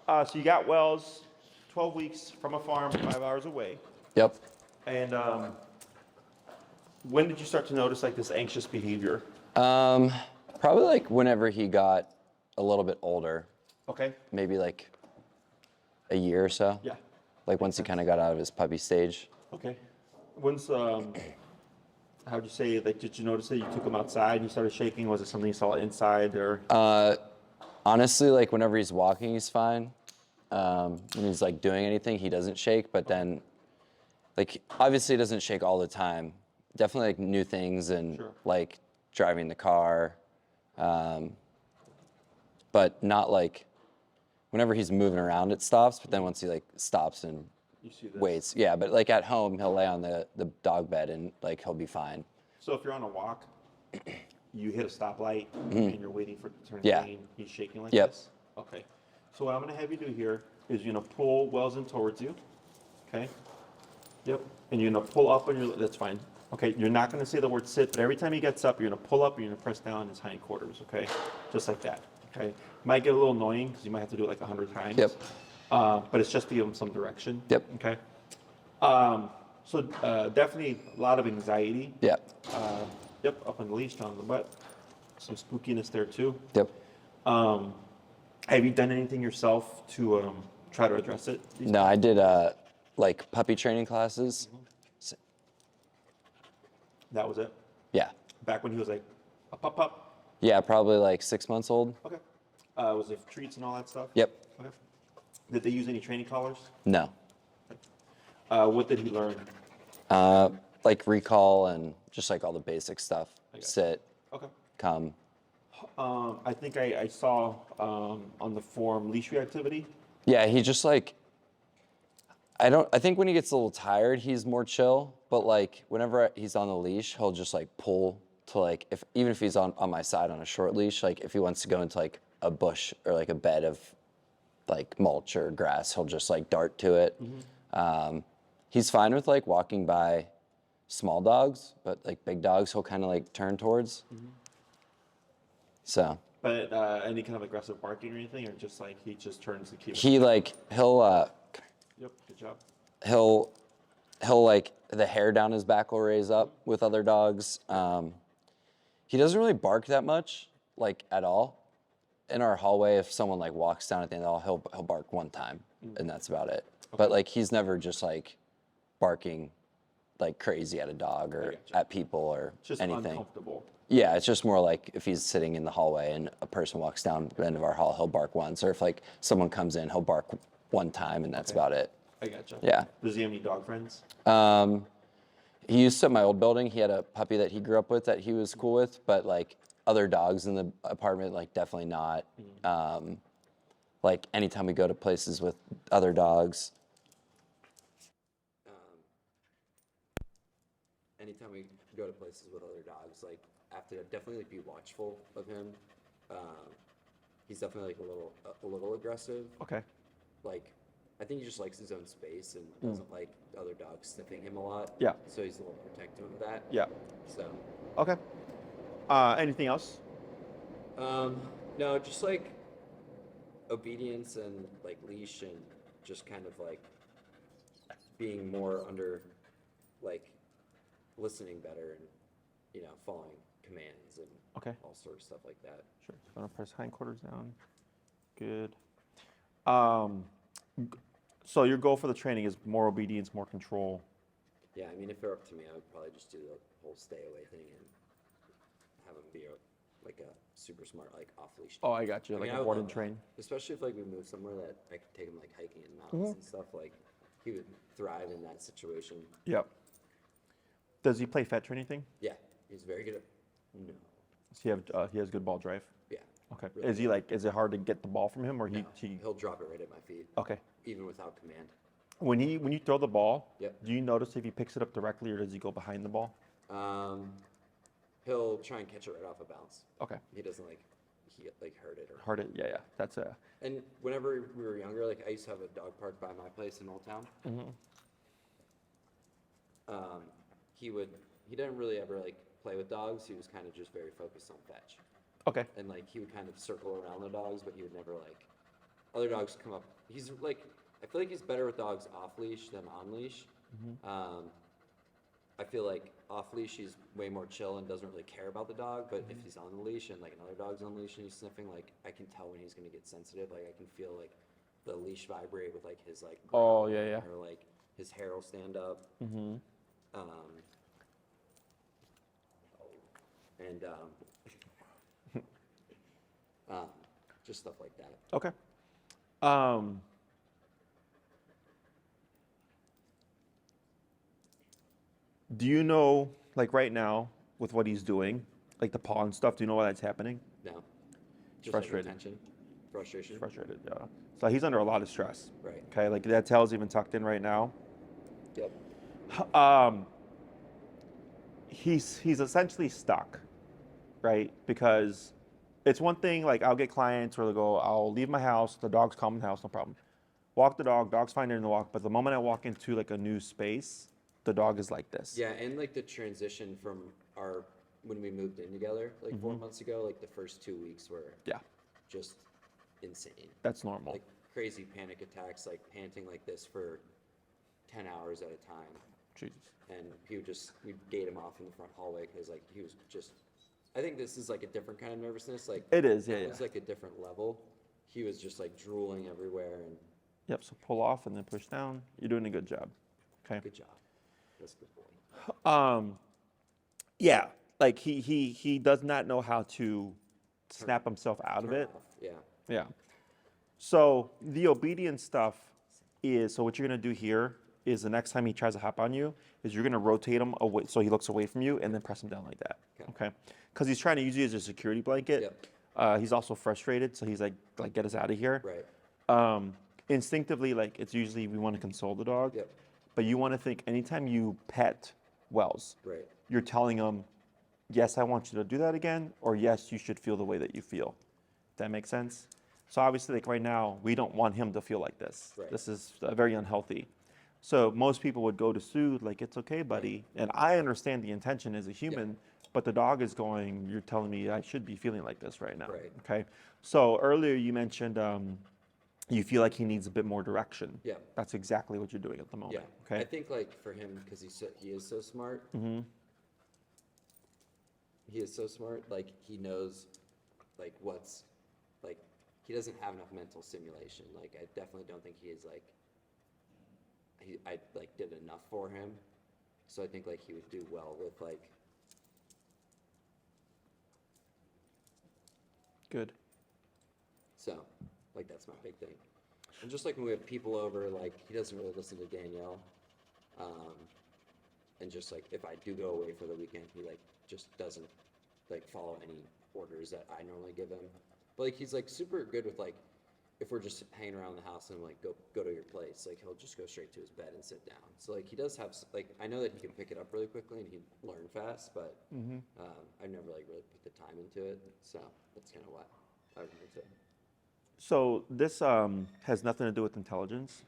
So you got Wells, 12 weeks from a farm, 5 hours away. Yep. And when did you start to notice like this anxious behavior? Probably like whenever he got a little bit older. Okay. Maybe like a year or so. Yeah. Like once he kind of got out of his puppy stage. Okay. When's how'd you say, like, did you notice that you took him outside and you started shaking? Was it something you saw inside or? Honestly, like whenever he's walking, he's fine. When he's like doing anything, he doesn't shake, but then like obviously he doesn't shake all the time. Definitely like new things and Sure. like driving the car. But not like whenever he's moving around, it stops, but then once he like stops and You see this? waits. Yeah, but like at home, he'll lay on the dog bed and like he'll be fine. So if you're on a walk, you hit a stoplight and you're waiting for it to turn Yeah. green, he's shaking like Yep. this? Okay. So what I'm gonna have you do here is you're gonna pull Wells in towards you, okay? Yep. And you're gonna pull up on your, that's fine. Okay, you're not gonna say the word sit, but every time he gets up, you're gonna pull up, you're gonna press down his hindquarters, okay? Just like that, okay? Might get a little annoying because you might have to do it like 100 times. Yep. But it's just to give him some direction. Yep. Okay. So definitely a lot of anxiety. Yeah. Yep, up on the leash, down on the butt. Some spookiness there too. Yep. Have you done anything yourself to try to address it? No, I did like puppy training classes. That was it? Yeah. Back when he was like a pup? Yeah, probably like 6 months old. Okay. Was it treats and all that stuff? Yep. Okay. Did they use any training collars? No. What did he learn? Like recall and just like all the basic stuff. Sit, Okay. come. I think I saw on the form Leash Reactivity. Yeah, he just like, I think when he gets a little tired, he's more chill, but like whenever he's on the leash, he'll just like pull to like, even if he's on my side on a short leash, like if he wants to go into like a bush or like a bed of like mulch or grass, he'll just like dart to it. He's fine with like walking by small dogs, but like big dogs, he'll kind of like turn towards. So. But any kind of aggressive barking or anything, or just like he just turns the key? He like, he'll, Yep, good job. he'll like the hair down his back will raise up with other dogs. He doesn't really bark that much, like at all. In our hallway, if someone like walks down at the end of the hall, he'll bark one time, and that's about it. Okay. But like he's never just like barking like crazy at a dog or at people or Just anything. uncomfortable. Yeah, it's just more like if he's sitting in the hallway and a person walks down the end of our hall, he'll bark once. Or if like someone comes in, he'll bark one time, and that's about it. I gotcha. Yeah. Does he have any dog friends? He used to at my old building. He had a puppy that he grew up with that he was cool with, but like other dogs in the apartment, like definitely not. Like anytime we go to places with other dogs. Anytime we go to places with other dogs, like have to definitely like be watchful of him. He's definitely like a little aggressive. Okay. Like I think he just likes his own space and doesn't like other dogs sniffing him a lot. Yeah. So he's a little protective of that. Yeah. So. Okay. Anything else? No, just like obedience and like leash and just kind of like being more under, like listening better and, you know, following commands and all sorts of stuff like that. Sure. I'm gonna press hindquarters down. Good. So your goal for the training is more obedience, more control. Yeah, I mean, if they're up to me, I would probably just do the whole stay away thing and have them be like a super smart, like off-leash. Oh, I got you. I Like mean, a I board would and love train. that. Especially if like we move somewhere that I could take him like hiking in the mountains and stuff. Like he would thrive in that situation. Yep. Does he play fetch or anything? Yeah, he's very good at. No. Does he has good ball drive? Yeah. Okay. Really Is he like? Is it hard to get the ball from him, or No, he? he'll drop it right at my feet. Okay. Even without command. When you throw the ball, Yep. do you notice if he picks it up directly or does he go behind the ball? He'll try and catch it right off a bounce. Okay. He doesn't like hurt it or. Hard it. Yeah, yeah. That's a. And whenever we were younger, like I used to have a dog park by my place in Old Town. He didn't really ever like play with dogs. He was kind of just very focused on fetch. Okay. And like he would kind of circle around the dogs, but he would never like other dogs come up. He's like, I feel like he's better with dogs off leash than on leash. I feel like off leash he's way more chill and doesn't really care about the dog. But if he's on the leash and like another dog's on leash and he's sniffing, like I can tell when he's gonna get sensitive. Like I can feel like the leash vibrate with like his like Oh, growl, yeah, yeah. or like his hair will stand up. And just stuff like that. Okay. Do you know, like right now, with what he's doing, like the paw and stuff, do you know why that's happening? No. Just frustrated. Like tension, frustration. Frustrated, yeah. So he's under a lot of stress. Right. Okay, like that tail's even tucked in right now. Yep. He's essentially stuck, right? Because it's one thing, like I'll get clients where they go, I'll leave my house, the dog's calm in the house, no problem. Walk the dog, dog's fine during the walk, but the moment I walk into like a new space, the dog is like this. Yeah, and like the transition from when we moved in together, like 4 months ago, like the first 2 weeks were Yeah, just insane. that's normal. Like crazy panic attacks, like panting like this for 10 hours at a time. Jesus. And we'd gate him off in the front hallway because like he was just, I think this is like a different kind of nervousness. Like It is, yeah, it yeah. was like a different level. He was just like drooling everywhere and Yep, so pull off and then push down. You're doing a good job. Okay. good job. That's a good boy. Yeah, like he does not know how to snap himself out of it. Yeah. Yeah. So the obedience stuff is, so what you're gonna do here is the next time he tries to hop on you, is you're gonna rotate him away so he looks away from you and then press him down like that. Okay. Because he's trying to use you as a security blanket. Yep. He's also frustrated, so he's like get us out of here. Right. Instinctively, like it's usually we want to console the dog. Yep. But you want to think anytime you pet Wells, Right. you're telling him, yes, I want you to do that again, or yes, you should feel the way that you feel. That makes sense? So obviously, like right now, we don't want him to feel like this. Right. This is very unhealthy. So most people would go to soothe, like, it's okay, buddy. And I understand the intention as a human, but the dog is going, you're telling me I should be feeling like this right now. Right. Okay. So earlier you mentioned you feel like he needs a bit more direction. Yeah. That's exactly what you're doing at the moment. Yeah. Okay. I think like for him, because he is so smart. He is so smart. Like he knows, like what's, like he doesn't have enough mental stimulation. Like I definitely don't think he is like. I like did enough for him, so I think like he would do well with like. Good. So, like that's my big thing. And just like when we have people over, like he doesn't really listen to Danielle. And just like if I do go away for the weekend, he like just doesn't like follow any orders that I normally give him. But like he's like super good with like if we're just hanging around the house and like go to your place, like he'll just go straight to his bed and sit down. So like he does have like I know that he can pick it up really quickly and he learn fast, but I've never like really put the time into it. So that's kind of why I would say. So this has nothing to do with intelligence,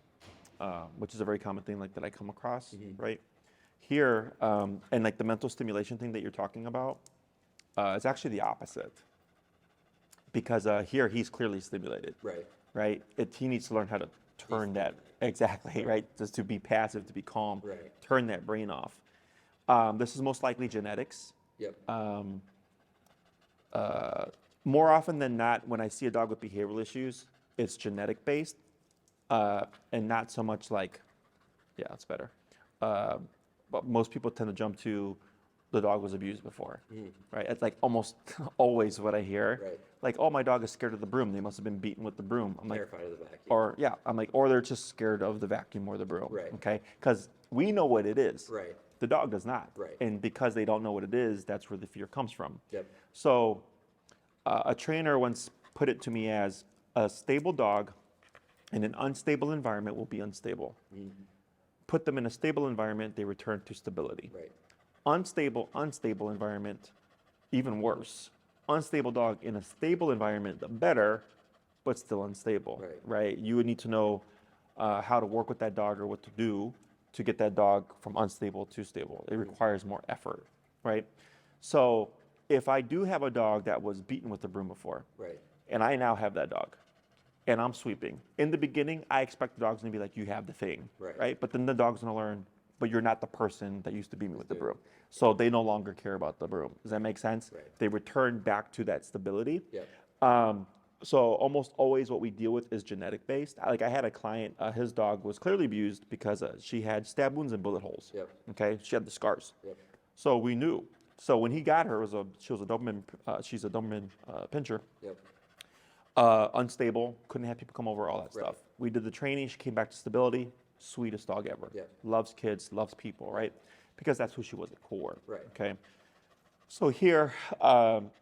which is a very common thing like that I come across, right? Here, and like the mental stimulation thing that you're talking about, it's actually the opposite. Because here he's clearly stimulated, right? He needs to learn how to turn that, exactly, right? Just to be passive, to be calm, turn that brain off. This is most likely genetics. Yep. More often than not, when I see a dog with behavioral issues, it's genetic based, and not so much like, yeah, it's better. But most people tend to jump to the dog was abused before, right? It's like almost always what I hear. Right. Like, oh, my dog is scared of the broom. They must have been beaten with the broom. I'm like, Terrified of the vacuum. or yeah, I'm like, or they're just scared of the vacuum or the broom. Right. Okay, because we know what it is. Right. The dog does not. Right. And because they don't know what it is, that's where the fear comes from. Yep. So, a trainer once put it to me as a stable dog in an unstable environment will be unstable. Put them in a stable environment, they return to stability. Right. Unstable environment, even worse. Unstable dog in a stable environment, the better, but still unstable, right? You would need to know how to work with that dog or what to do to get that dog from unstable to stable. It requires more effort, right? So if I do have a dog that was beaten with the broom before, Right. and I now have that dog, and I'm sweeping. In the beginning, I expect the dog's gonna be like, you have the thing, Right. But then the dog's gonna learn, but you're not the person that used to beat me with the broom. So they no longer care about the broom. Does that make sense? Right. They return back to that stability. Yep. So almost always what we deal with is genetic based. Like I had a client, his dog was clearly abused because she had stab wounds and bullet holes. Yep. Okay, she had the scars. Yep. So we knew. So when he got her, she was a Doberman. She's a Doberman Pinscher. Yep. Unstable, couldn't have people come over, all that Right. stuff. We did the training. She came back to stability. Sweetest dog ever. Yep. Loves kids, loves people, right? Because that's who she was at core. Right. Okay. So here,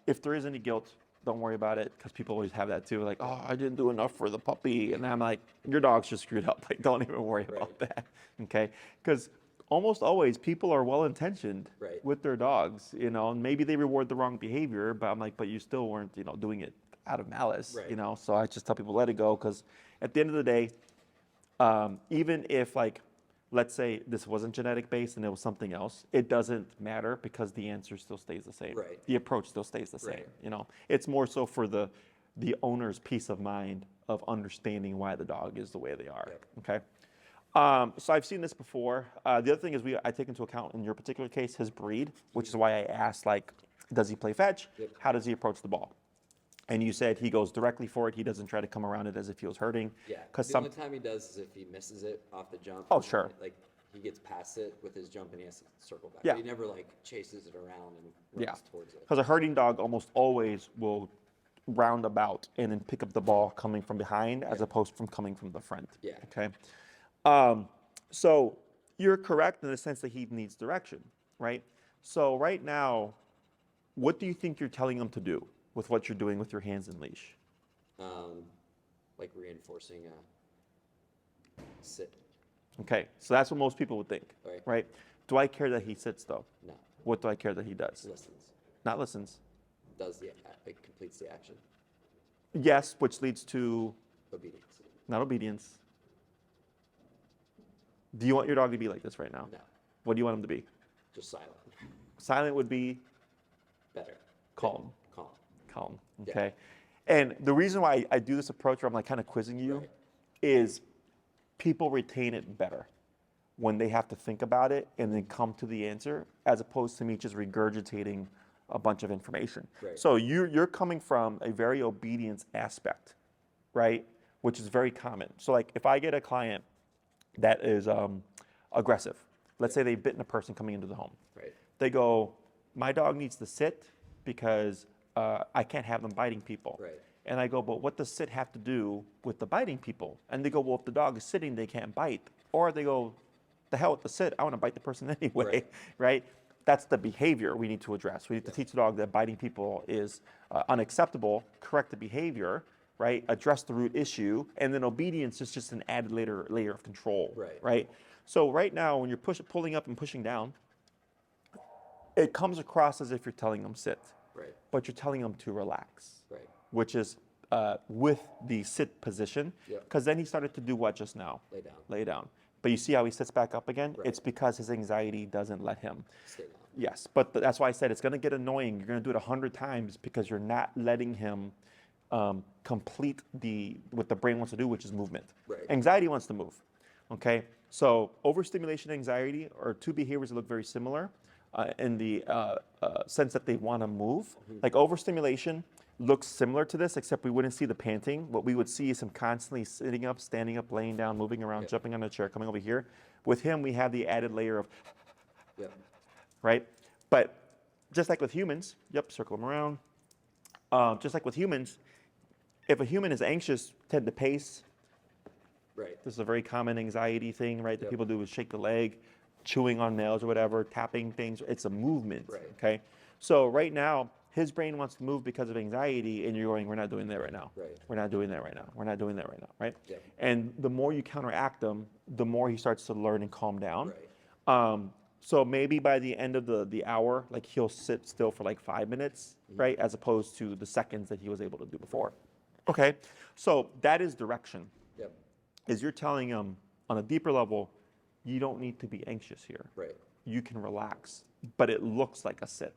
if there is any guilt, don't worry about it, because people always have that too. Like, oh, I didn't do enough for the puppy, and I'm like, your dog's just screwed up. Like, don't even worry about that. Okay. Because almost always people are well intentioned Right. with their dogs, and maybe they reward the wrong behavior, but I'm like, but you still weren't, doing it out of malice, Right. So I just tell people let it go, because at the end of the day, even if like, let's say this wasn't genetic based and it was something else, it doesn't matter because the answer still stays the same. Right. The approach still stays the same. Right. It's more so for the owner's peace of mind of understanding why the dog is the way they are. Yep. Okay. So I've seen this before. The other thing is I take into account in your particular case his breed, which is why I asked, like, does he play fetch? Yep. How does he approach the ball? And you said he goes directly for it. He doesn't try to come around it as if he was hurting. Yeah. Because The only time he does is if he misses it off the jump. Oh, sure. Like he gets past it with his jump and he has to circle back. Yeah. But he never like chases it around and runs towards it. Because a hurting dog almost always will round about and then pick up the ball coming from behind as opposed from coming from the front. Yeah. Okay. So you're correct in the sense that he needs direction, right? So right now, what do you think you're telling him to do with what you're doing with your hands and leash? Like reinforcing a sit. Okay, so that's what most people would think, right? Do I care that he sits though? No. What do I care that he does? Listens. Not listens. Does the it completes the action. Yes, which leads to Obedience. not obedience. Do you want your dog to be like this right now? No. What do you want him to be? Just silent. Silent would be Better. calm. Calm. Calm. Yeah. Okay. And the reason why I do this approach where I'm like kind of quizzing you Right. is people retain it better when they have to think about it and then come to the answer, as opposed to me just regurgitating a bunch of information. Right. So you're coming from a very obedience aspect, right? Which is very common. So like if I get a client that is aggressive, let's say they've bitten a person coming into the home. Right. They go, my dog needs to sit because I can't have them biting people. Right. And I go, but what does sit have to do with the biting people? And they go, well, if the dog is sitting, they can't bite. Or they go, the hell with the sit, I want to bite the person anyway, right? That's the behavior we need to address. We need to teach the dog that biting people is unacceptable, correct the behavior, right? Address the root issue, and then obedience is just an added layer of control, right? So right now, when you're pulling up and pushing down, it comes across as if you're telling them sit, but you're telling them to relax, which is with the sit position, because then he started to do what just now? Lay down. But you see how he sits back up again? It's because his anxiety doesn't let him. Stay down. Yes, but that's why I said it's going to get annoying. You're going to do it 100 times because you're not letting him complete what the brain wants to do, which is movement. Anxiety wants to move, okay? So overstimulation and anxiety are two behaviors that look very similar in the sense that they want to move. Like overstimulation looks similar to this, except we wouldn't see the panting. What we would see is him constantly sitting up, standing up, laying down, moving around, jumping on a chair, coming over here. With him, we have the added layer of, right? But just like with humans, circle them around. Just like with humans, if a human is anxious, tend to pace. This is a very common anxiety thing, right? That people do is shake the leg, chewing on nails or whatever, tapping things. It's a movement, okay? So right now, his brain wants to move because of anxiety, and you're going, we're not doing that right now. We're not doing that right now. We're not doing that right now, right? And the more you counteract him, the more he starts to learn and calm down. So maybe by the end of the hour, like he'll sit still for like 5 minutes, right? As opposed to the seconds that he was able to do before. Okay, so that is direction. Is you're telling him on a deeper level, you don't need to be anxious here. You can relax, but it looks like a sit.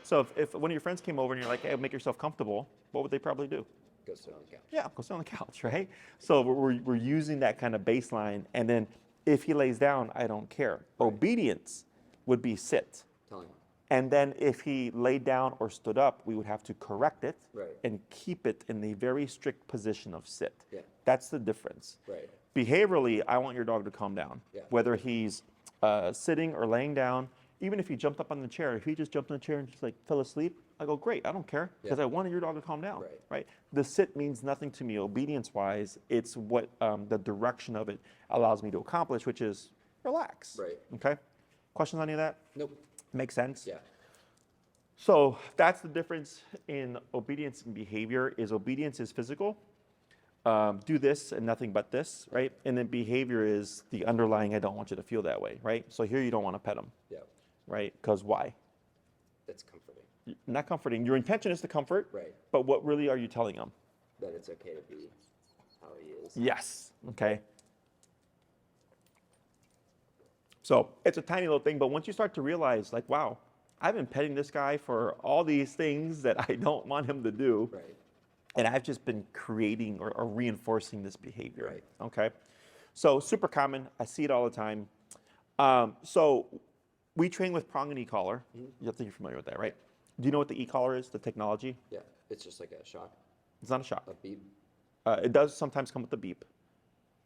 So if one of your friends came over and you're like, hey, make yourself comfortable, what would they probably do? Go sit on the couch. Yeah, go sit on the couch, right? So we're using that kind of baseline, and then if he lays down, I don't care. Right. Obedience would be sit. Telling him. And then if he laid down or stood up, we would have to correct it Right. and keep it in the very strict position of sit. Yeah. That's the difference. Right. Behaviorally, I want your dog to calm down. Yeah. Whether he's sitting or laying down, even if he jumped up on the chair, if he just jumped on the chair and just like fell asleep, I go, great, I don't care, because Yeah. I wanted your dog to calm down, Right. right? The sit means nothing to me obedience-wise. It's what the direction of it allows me to accomplish, which is relax. Right. Okay? Questions on any of that? Nope. Makes sense? Yeah. So that's the difference in obedience and behavior. Is obedience is physical, do this and nothing but this, right? And then behavior is the underlying, I don't want you to feel that way, right? So here you don't want to pet him, Yeah. right? Because why? That's comforting. Not comforting. Your intention is to comfort, Right. but what really are you telling him? That it's okay to be how he is. Yes, okay? So it's a tiny little thing, but once you start to realize, like, wow, I've been petting this guy for all these things that I don't want him to do, Right. and I've just been creating or reinforcing this behavior. Right. Okay. So super common. I see it all the time. So we train with prong and e-collar. You have to be familiar with that, right? Do you know what the e-collar is, the technology? Yeah. It's just like a shock, It's not a shock. a beep. It does sometimes come with a beep,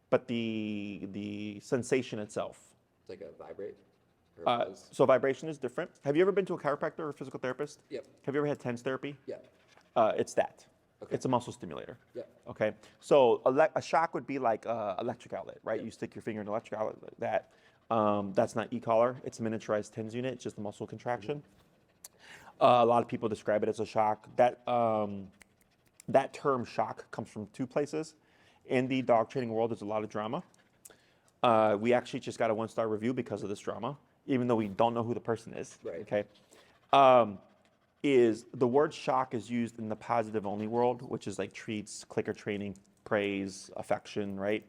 but the sensation itself. It's like a vibrate. Or a buzz. So vibration is different. Have you ever been to a chiropractor or a physical therapist? Yep. Have you ever had TENS therapy? Yeah. It's that. Okay. It's a muscle stimulator. Yeah. Okay. So a shock would be like an electric outlet, right? You stick your finger in an electric outlet like that. That's not e-collar. It's a miniaturized TENS unit. It's just a muscle contraction. A lot of people describe it as a shock. That term shock comes from two places. In the dog training world, there's a lot of drama. We actually just got a 1-star review because of this drama, even though we don't know who the person is. Right. Okay. Is the word shock is used in the positive only world, which is like treats, clicker training, praise, affection, right?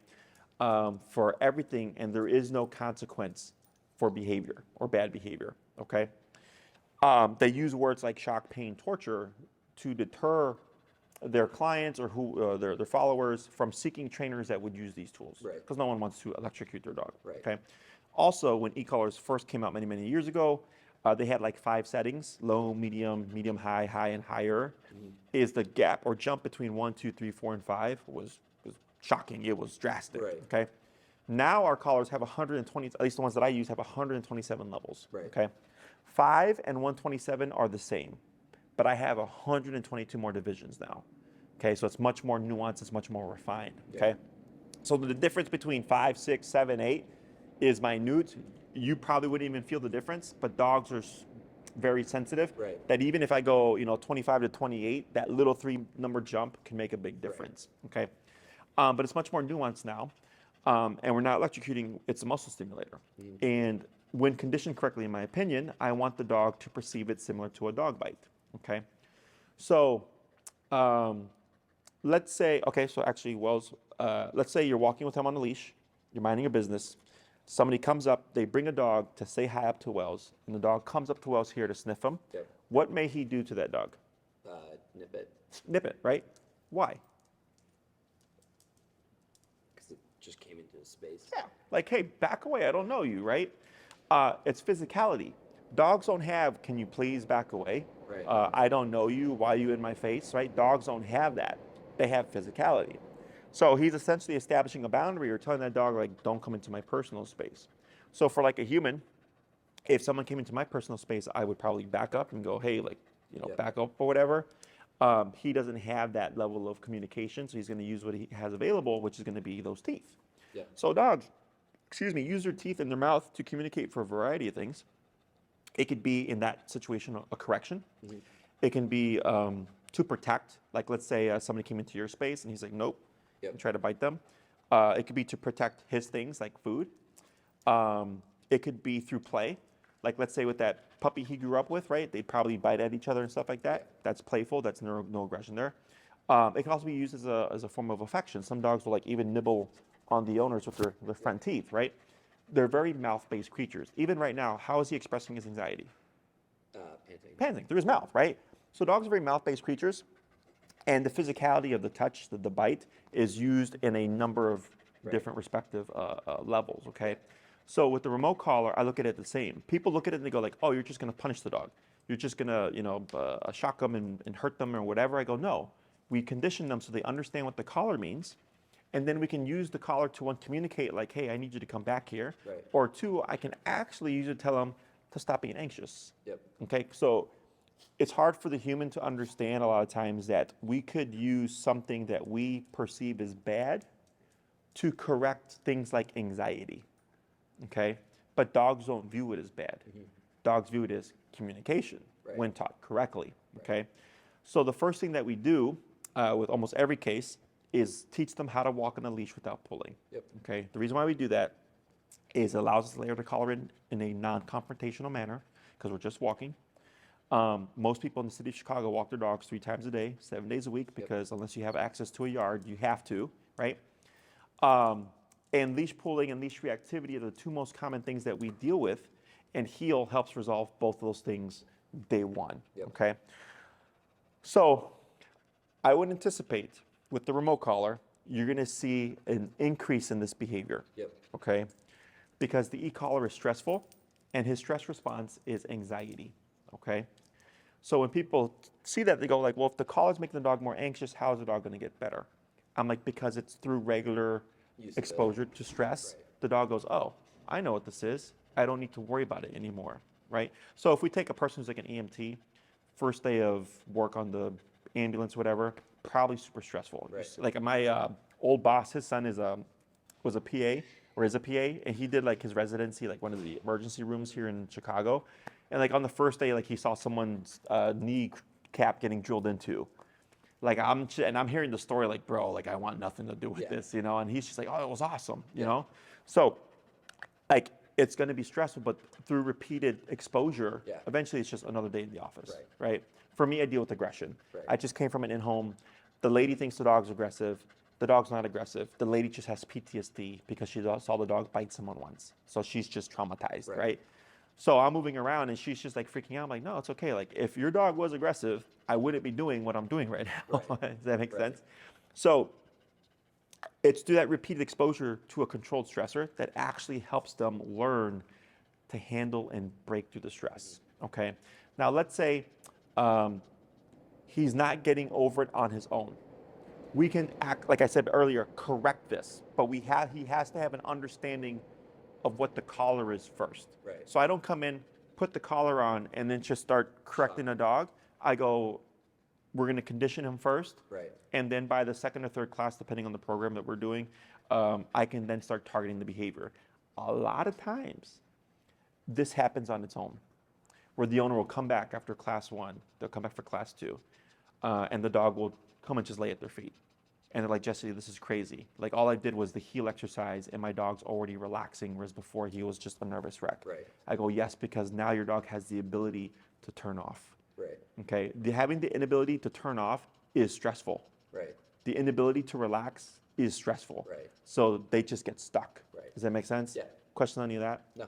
For everything, and there is no consequence for behavior or bad behavior, okay? They use words like shock, pain, torture to deter their clients or their followers from seeking trainers that would use these tools. Right. Because no one wants to electrocute their dog. Right. Okay. Also, when e-collars first came out many, many years ago, they had like 5 settings: low, medium, medium, high, high, and higher. Is the gap or jump between 1, 2, 3, 4, and 5 was shocking. It was drastic. Right. Okay. Now our collars have 120, at least the ones that I use have 127 levels. Right. Okay. 5 and 127 are the same, but I have 122 more divisions now. Okay, so it's much more nuanced, it's much more refined. Okay, Yeah. so the difference between 5, 6, 7, 8 is minute. You probably wouldn't even feel the difference, but dogs are very sensitive. Right. That even if I go, 25 to 28, that little 3-number jump can make a big difference. Okay, but it's much more nuanced now, and we're not electrocuting. It's a muscle stimulator, and when conditioned correctly, in my opinion, I want the dog to perceive it similar to a dog bite. Okay, so let's say, so actually, Wells, let's say you're walking with him on a leash, you're minding your business. Somebody comes up, they bring a dog to say hi up to Wells, and the dog comes up to Wells here to sniff him. Yep. What may he do to that dog? Nip it. Nip it, right? Why? Because it just came into the space. Yeah, like, hey, back away, I don't know you, right? It's physicality. Dogs don't have, can you please back away? Right. I don't know you, why are you in my face, right? Dogs don't have that. They have physicality. So he's essentially establishing a boundary or telling that dog, like, don't come into my personal space. So for like a human, if someone came into my personal space, I would probably back up and go, hey, like, Yep. back up or whatever. He doesn't have that level of communication, so he's going to use what he has available, which is going to be those teeth. Yeah. So dogs, use their teeth and their mouth to communicate for a variety of things. It could be, in that situation, a correction. It can be to protect, like let's say somebody came into your space and he's like, nope, Yep. and try to bite them. It could be to protect his things like food. It could be through play. Like let's say with that puppy he grew up with, right? They'd probably bite at each other and stuff like that. That's playful, that's no aggression there. It can also be used as a form of affection. Some dogs will like even nibble on the owners with their front teeth, right? They're very mouth-based creatures. Even right now, how is he expressing his anxiety? Panting. Panting through his mouth, right? So dogs are very mouth-based creatures. And the physicality of the touch, the bite, is used in a number of different respective levels, okay? So with the remote collar, I look at it the same. People look at it and they go like, oh, you're just gonna punish the dog. You're just gonna, shock them and hurt them or whatever. I go, no. We condition them so they understand what the collar means. And then we can use the collar to, one, communicate like, hey, I need you to come back here. Right. Or two, I can actually use it to tell them to stop being anxious. Yep. Okay, so it's hard for the human to understand a lot of times that we could use something that we perceive as bad to correct things like anxiety. Okay, but dogs don't view it as bad. Dogs view it as communication when taught correctly. Okay, so the first thing that we do with almost every case is teach them how to walk on a leash without pulling. Yep. Okay, the reason why we do that is it allows us to layer the collar in a non-confrontational manner because we're just walking. Most people in the city of Chicago walk their dogs 3 times a day, 7 days a week, because unless you have access to a yard, you have to, right? And leash pulling and leash reactivity are the 2 most common things that we deal with, and Heel helps resolve both of those things day one, okay? So I would anticipate with the remote collar, you're gonna see an increase in this behavior, okay? Because the e-collar is stressful, and his stress response is anxiety, okay? So when people see that, they go like, well, if the collar is making the dog more anxious, how is the dog gonna get better? I'm like, because it's through regular exposure to stress. The dog goes, oh, I know what this is. I don't need to worry about it anymore, right? So if we take a person who's like an EMT, first day of work on the ambulance, whatever, probably super stressful. Like my old boss, his son was a PA, or is a PA, and he did like his residency, like one of the emergency rooms here in Chicago. And like on the first day, like he saw someone's knee cap getting drilled into. Like I'm hearing the story like, bro, like I want nothing to do with this, and he's just like, oh, it was awesome, you know? So like it's gonna be stressful, but through repeated exposure, eventually it's just another day in the office, right? For me, I deal with aggression. I just came from an in-home. The lady thinks the dog's aggressive. The dog's not aggressive. The lady just has PTSD because she saw the dog bite someone once. So she's just traumatized, right? So I'm moving around and she's just like freaking out. I'm like, no, it's okay. Like if your dog was aggressive, I wouldn't be doing what I'm doing right now. Does that make sense? So it's through that repeated exposure to a controlled stressor that actually helps them learn to handle and break through the stress, okay? Now let's say he's not getting over it on his own. We can act, like I said earlier, correct this, but he has to have an understanding of what the collar is first. So I don't come in, put the collar on, and then just start correcting a dog. I go, we're gonna condition him first, and then by the 2nd or 3rd class, depending on the program that we're doing, I can then start targeting the behavior. A lot of times, this happens on its own, where the owner will come back after class 1, they'll come back for class 2, and the dog will come and just lay at their feet. And they're like, Jesse, this is crazy. Like all I did was the heel exercise and my dog's already relaxing, whereas before he was just a nervous wreck. I go, yes, because now your dog has the ability to turn off. Okay, having the inability to turn off is stressful. The inability to relax is stressful. So they just get stuck. Does that make sense? Question on any of that? No.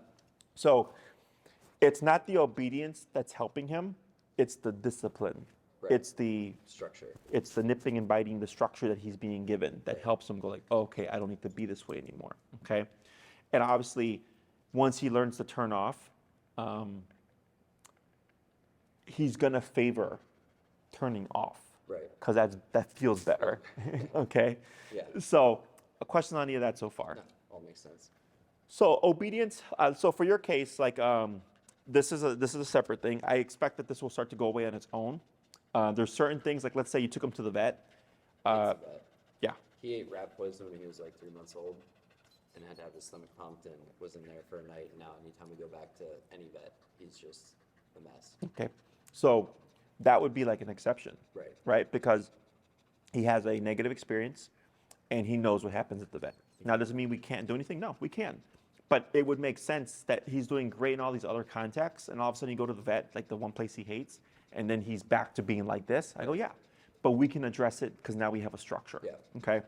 So it's not the obedience that's helping him, it's the discipline. It's the structure. It's the nipping and biting, the structure that he's being given that helps him go like, oh, okay, I don't need to be this way anymore. Okay, and obviously, once he learns to turn off, he's gonna favor turning off. Because that feels better. Okay. So, a question on any of that so far? No, all makes sense. So obedience. So for your case, like this is a separate thing. I expect that this will start to go away on its own. There's certain things, like let's say you took him to the vet. Yeah. He ate rat poison when he was like 3 months old and had to have his stomach pumped and was in there for a night. Now anytime we go back to any vet, he's just a mess. Okay. So that would be like an exception. Right? Because he has a negative experience and he knows what happens at the vet. Now, does it mean we can't do anything? No, we can. But it would make sense that he's doing great in all these other contexts, and all of a sudden you go to the vet, like the one place he hates, and then he's back to being like this. I go, yeah, but we can address it because now we have a structure. Okay.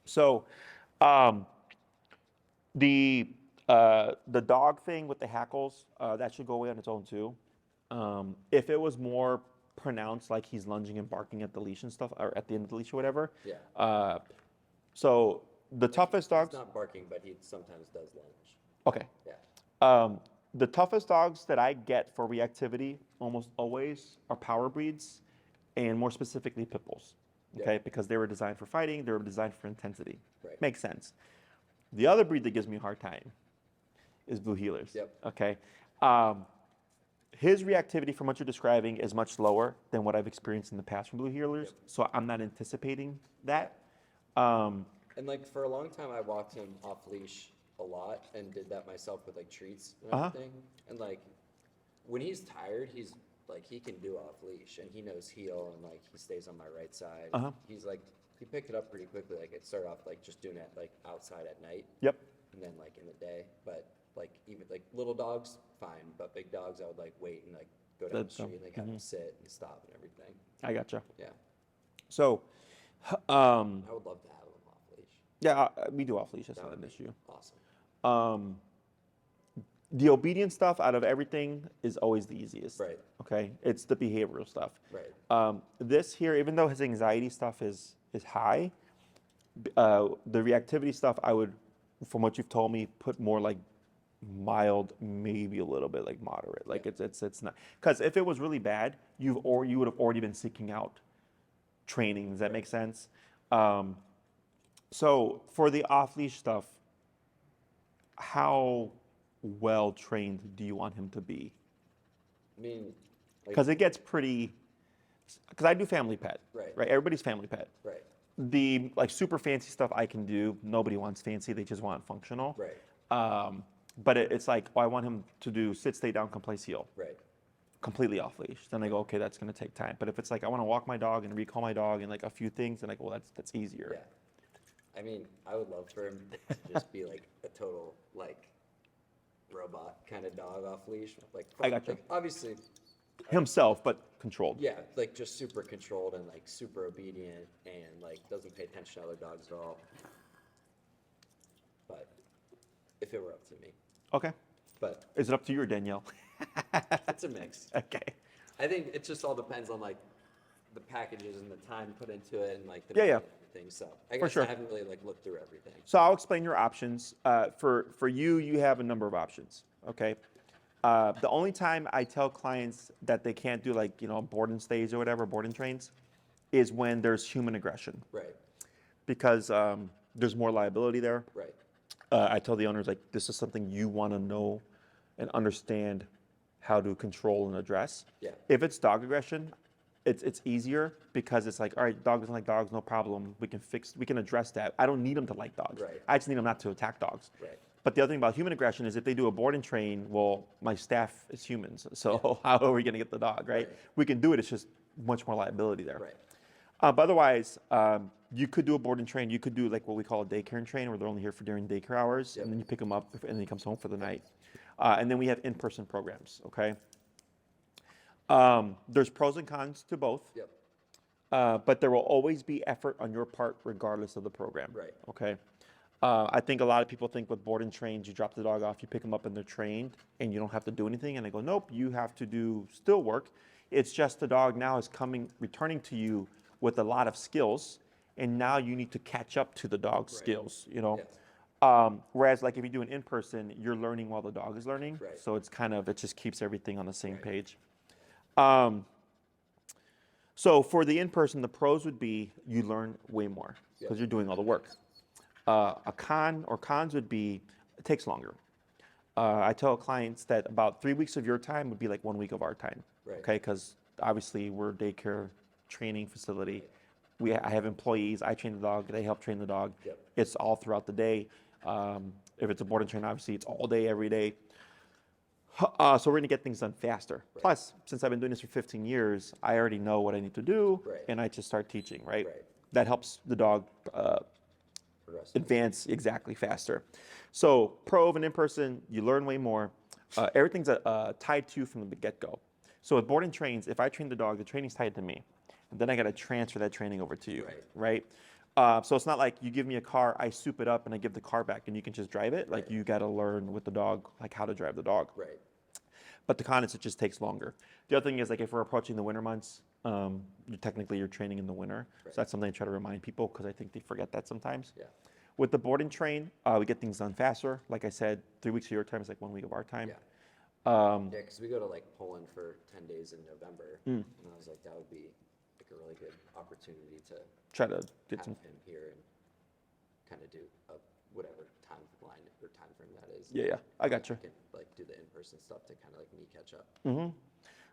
So the dog thing with the hackles, that should go away on its own too. If it was more pronounced like he's lunging and barking at the leash and stuff, or at the end of the leash or whatever. Yeah. So the toughest dogs. He's not barking, but he sometimes does lunge. Okay. Yeah. The toughest dogs that I get for reactivity almost always are power breeds, and more specifically pit bulls. Okay, Yeah. because they were designed for fighting, they were designed for intensity. Right. Makes sense. The other breed that gives me a hard time is blue heelers. Yep. Okay. His reactivity, from what you're describing, is much lower than what I've experienced in the past from blue heelers. Yep. So I'm not anticipating that. And like for a long time, I walked him off leash a lot and did that myself with like treats and everything. And like when he's tired, he's like he can do off leash and he knows heel and like he stays on my right side. He's like he picked it up pretty quickly. Like it started off like just doing it like outside at night. Yep. And then like in the day, but like even like little dogs, fine, but big dogs, I would like wait and like go down the street and like have them sit and stop and everything. I gotcha. Yeah. So, I would love to have them off leash. yeah, we do off leash. That's That not would an be issue. awesome. The obedience stuff out of everything is always the easiest. Right. Okay. It's the behavioral stuff. Right. This here, even though his anxiety stuff is high, the reactivity stuff I would, from what you've told me, put more like mild, maybe a little bit like moderate. Like Yeah. it's not, because if it was really bad, you would have already been seeking out training. Does that make sense? So for the off leash stuff, how well trained do you want him to be? I mean, like, Because it gets pretty. Because I do family pet. Right. Right. Everybody's family pet. right. The like super fancy stuff I can do. Nobody wants fancy. They just want functional. Right. But it's like, oh, I want him to do sit, stay down, come place, heel, Right. completely off leash. Then I go, okay, that's going to take time. But if it's like I want to walk my dog and recall my dog and like a few things, then I go, well, that's easier. Yeah. I mean, I would love for him to just be like a total like robot kind of dog off leash. Like I gotcha. Like, obviously, Himself, but controlled. yeah, like just super controlled and like super obedient and like doesn't pay attention to other dogs at all. But if it were up to me, Okay. but Is it up to you or Danielle? it's a mix. Okay. I think it just all depends on like the packages and the time put into it and like the Yeah, yeah. money and everything. So I guess sure. I haven't really like looked through everything. So I'll explain your options. For you, you have a number of options. Okay. The only time I tell clients that they can't do like board and stays or whatever, board and trains, is when there's human aggression, Right. because there's more liability there. Right. I tell the owners like this is something you want to know and understand how to control and address. Yeah. If it's dog aggression, it's easier because it's like, all right, dog doesn't like dogs, no problem. We can address that. I don't need them to like dogs. Right. I just need them not to attack dogs. Right. But the other thing about human aggression is if they do a board and train, well, my staff is humans. So how are we going to get the dog, right? Right. We can do it. It's just much more liability there. Right. But otherwise, you could do a board and train. You could do like what we call a daycare and train, where they're only here for during daycare hours, Yep. and then you pick them up, and then he comes home for the night. And then we have in-person programs. Okay. There's pros and cons to both. Yep. But there will always be effort on your part, regardless of the program. Right. Okay. I think a lot of people think with board and trains, you drop the dog off, you pick them up, and they're trained, and you don't have to do anything. And I go, nope, you have to do still work. It's just the dog now is returning to you with a lot of skills, and now you need to catch up to the dog's Right. skills. Yes. Whereas like if you do an in-person, you're learning while the dog is learning. Right. So it's it just keeps everything on the same Right. page. So for the in-person, the pros would be you learn way more because Yep. you're doing all the work. A con or cons would be it takes longer. I tell clients that about 3 weeks of your time would be like 1 week of our time. Right. Okay, because obviously we're a daycare training facility. I have employees. I train the dog. They help train the dog. Yep. It's all throughout the day. If it's a board and train, obviously it's all day, every day. So we're going to get things done faster. Right. Plus, since I've been doing this for 15 years, I already know what I need to do, Right. and I just start teaching, right? Right. That helps the dog Progressive. advance exactly faster. So pro of an in-person, you learn way more. Everything's tied to you from the get-go. So with board and trains, if I train the dog, the training's tied to me. And then I got to transfer that training over to you, right? So it's not like you give me a car, I soup it up, and I give the car back, and you can just drive it. Like Right. you got to learn with the dog, like how to drive the dog. Right. But the con is it just takes longer. The other thing is like if we're approaching the winter months, Technically, you're training in the winter. Right. So that's something I try to remind people because I think they forget that sometimes. Yeah. With the board and train, we get things done faster. Like I said, 3 weeks of your time is like 1 week of our time. Yeah. Yeah, because we go to like Poland for 10 days in November, and I was like, that would be like a really good opportunity to Try to get have some. him here and kind of do whatever timeline or time frame that is. Yeah, I got you. Can like do the in-person stuff to kind of like me catch up.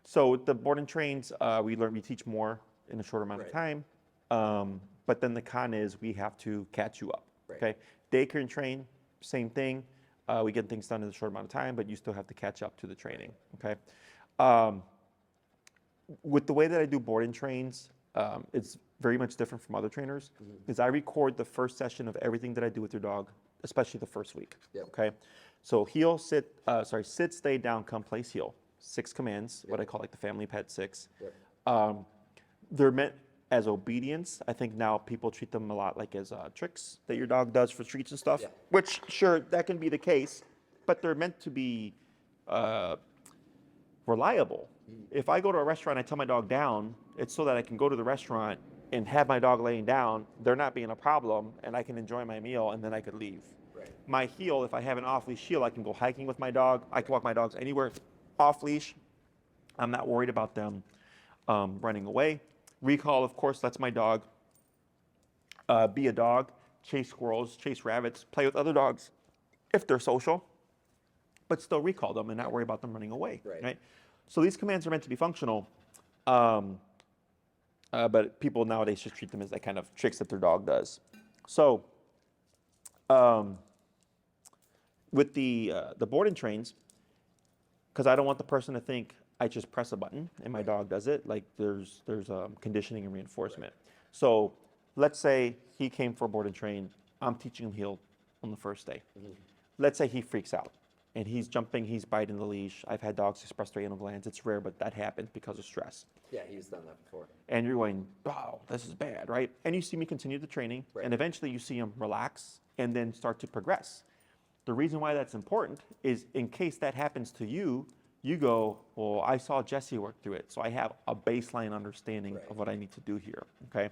So with the board and trains, we teach more in a short amount of Right. time. But then the con is we have to catch you up. Right. Okay. Daycare and train, same thing. We get things done in a short amount of time, but you still have to catch up to the training. Okay. With the way that I do board and trains, it's very much different from other trainers. Is I record the first session of everything that I do with your dog, especially the first week. Yep. Okay. So heel, sit, sit, stay, down, come, place, heel. 6 commands, what I call like the family pet 6. Yep. They're meant as obedience. I think now people treat them a lot like as tricks that your dog does for treats and stuff, Yeah. which sure, that can be the case, but they're meant to be reliable. If I go to a restaurant, I tell my dog down, it's so that I can go to the restaurant and have my dog laying down, they're not being a problem, and I can enjoy my meal, and then I could leave. Right. My heel, if I have an off-leash heel, I can go hiking with my dog. I can walk my dogs anywhere off-leash. I'm not worried about them running away. Recall, of course, lets my dog be a dog, chase squirrels, chase rabbits, play with other dogs if they're social, but still recall them and not worry about them running away. Right. So these commands are meant to be functional, but people nowadays just treat them as that kind of tricks that their dog does. So with the board and trains, because I don't want the person to think I just press a button and my dog does it. Like there's conditioning and reinforcement. So let's say he came for a board and train. I'm teaching him heel on the first day. Let's say he freaks out and he's jumping, he's biting the leash. I've had dogs express their anal glands. It's rare, but that happens because of stress. Yeah, he's done that before. And you're going, oh, this is bad, right? And you see me continue the training, Right. and eventually you see him relax and then start to progress. The reason why that's important is in case that happens to you, you go, well, I saw Jesse work through it, so I have a baseline understanding Right. of what I need to do here, okay?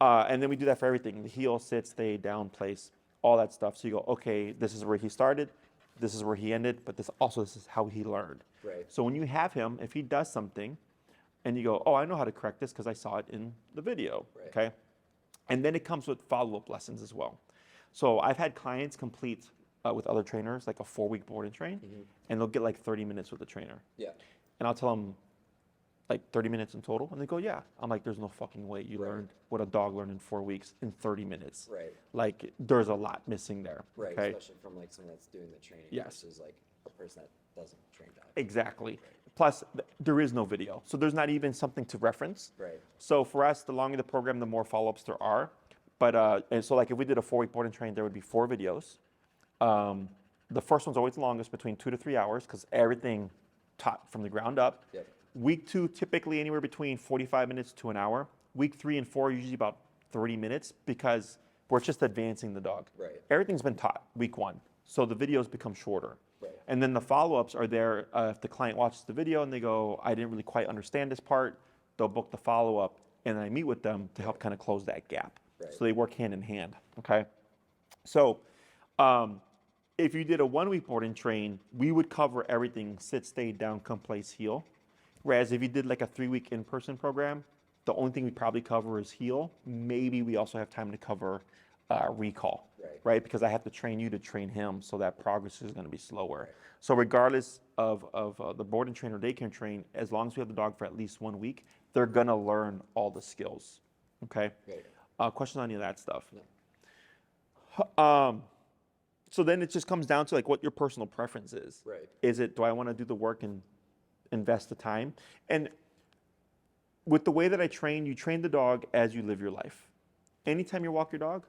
And then we do that for everything, the heel, sit, stay, down, place, all that stuff. So you go, okay, this is where he started, this is where he ended, but this is how he learned. Right. So when you have him, if he does something, and you go, oh, I know how to correct this because I saw it in the video, Right. okay? And then it comes with follow-up lessons as well. So I've had clients complete with other trainers, like a 4-week board and train, and they'll get like 30 minutes with the trainer. Yeah. And I'll tell them, like 30 minutes in total, and they go, yeah. I'm like, there's no fucking way you learned what a dog learned in 4 weeks in 30 minutes. Right. Like, there's a lot missing there, Right. okay? Especially from like someone that's doing the training Yes. versus like a person that doesn't train dogs. Exactly. Plus, there is no video, so there's not even something to reference. Right. So for us, the longer the program, the more follow-ups there are. But and so like if we did a 4-week board and train, there would be 4 videos. The first one's always the longest, between 2 to 3 hours, because everything taught from the ground up. Yep. Week 2, typically anywhere between 45 minutes to an hour. Week 3 and 4, usually about 30 minutes, because we're just advancing the dog. Right. Everything's been taught week 1, so the videos become shorter. Right. And then the follow-ups are there if the client watches the video and they go, I didn't really quite understand this part, they'll book the follow-up, and then I meet with them to help kind of close that gap. Right. So they work hand in hand, okay? So if you did a 1-week board and train, we would cover everything, sit, stay, down, come, place, heel. Whereas if you did like a 3-week in-person program, the only thing we probably cover is heel. Maybe we also have time to cover recall, right? Because I have to train you to train him, so that progress is going to be slower. Right. So regardless of the board and train or daycare and train, as long as we have the dog for at least 1 week, they're going to learn all the skills, okay? Right. Questions on any of that stuff? No. So then it just comes down to like what your personal preference is. Right. Is it, do I want to do the work and invest the time? And with the way that I train, you train the dog as you live your life. Anytime you walk your dog,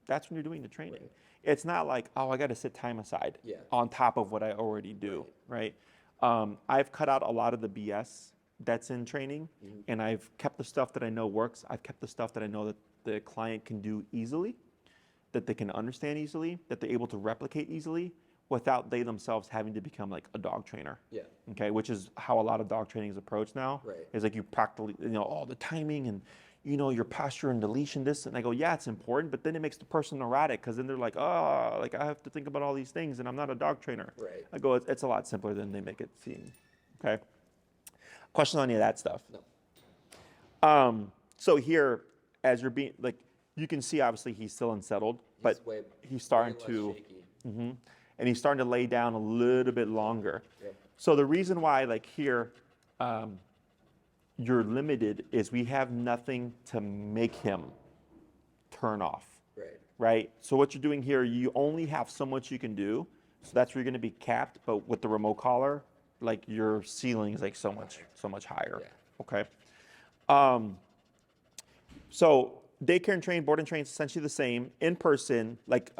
that's when you're doing the training. Right. It's not like, oh, I got to set time aside on top of what I already do, right? I've cut out a lot of the BS that's in training, and I've kept the stuff that I know works. I've kept the stuff that I know that the client can do easily, that they can understand easily, that they're able to replicate easily, without they themselves having to become like a dog trainer. Yeah. Okay, which is how a lot of dog training is approached now. Right. Is like you practically, all the timing and, your posture and the leash and this. And I go, yeah, it's important, but then it makes the person erratic because then they're like, oh, like I have to think about all these things and I'm not a dog trainer. Right. I go, it's a lot simpler than they make it seem. Okay. Questions on any of that stuff? No. So here, as you're being, like, you can see obviously he's still unsettled, but he's starting to, and he's starting to lay down a little bit longer. Yep. So the reason why, like here, you're limited is we have nothing to make him turn off. Right. Right? So what you're doing here, you only have so much you can do. So that's where you're going to be capped. But with the remote collar, like your ceiling is like so much higher. Yeah. Okay. So daycare and train, board and train is essentially the same. In person, like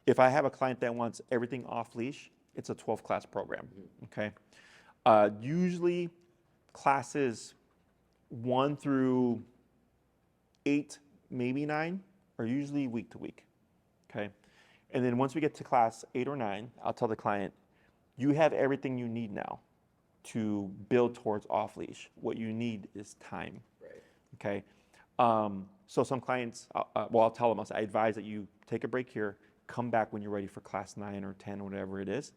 if I have a client that wants everything off leash, it's a 12-class program. Okay. Usually classes 1 through 8, maybe 9, are usually week to week. Okay. And then once we get to class 8 or 9, I'll tell the client, you have everything you need now to build towards off leash. What you need is time. Right. Okay. So some clients, I'll tell them, I advise that you take a break here, come back when you're ready for class 9 or 10, whatever it is.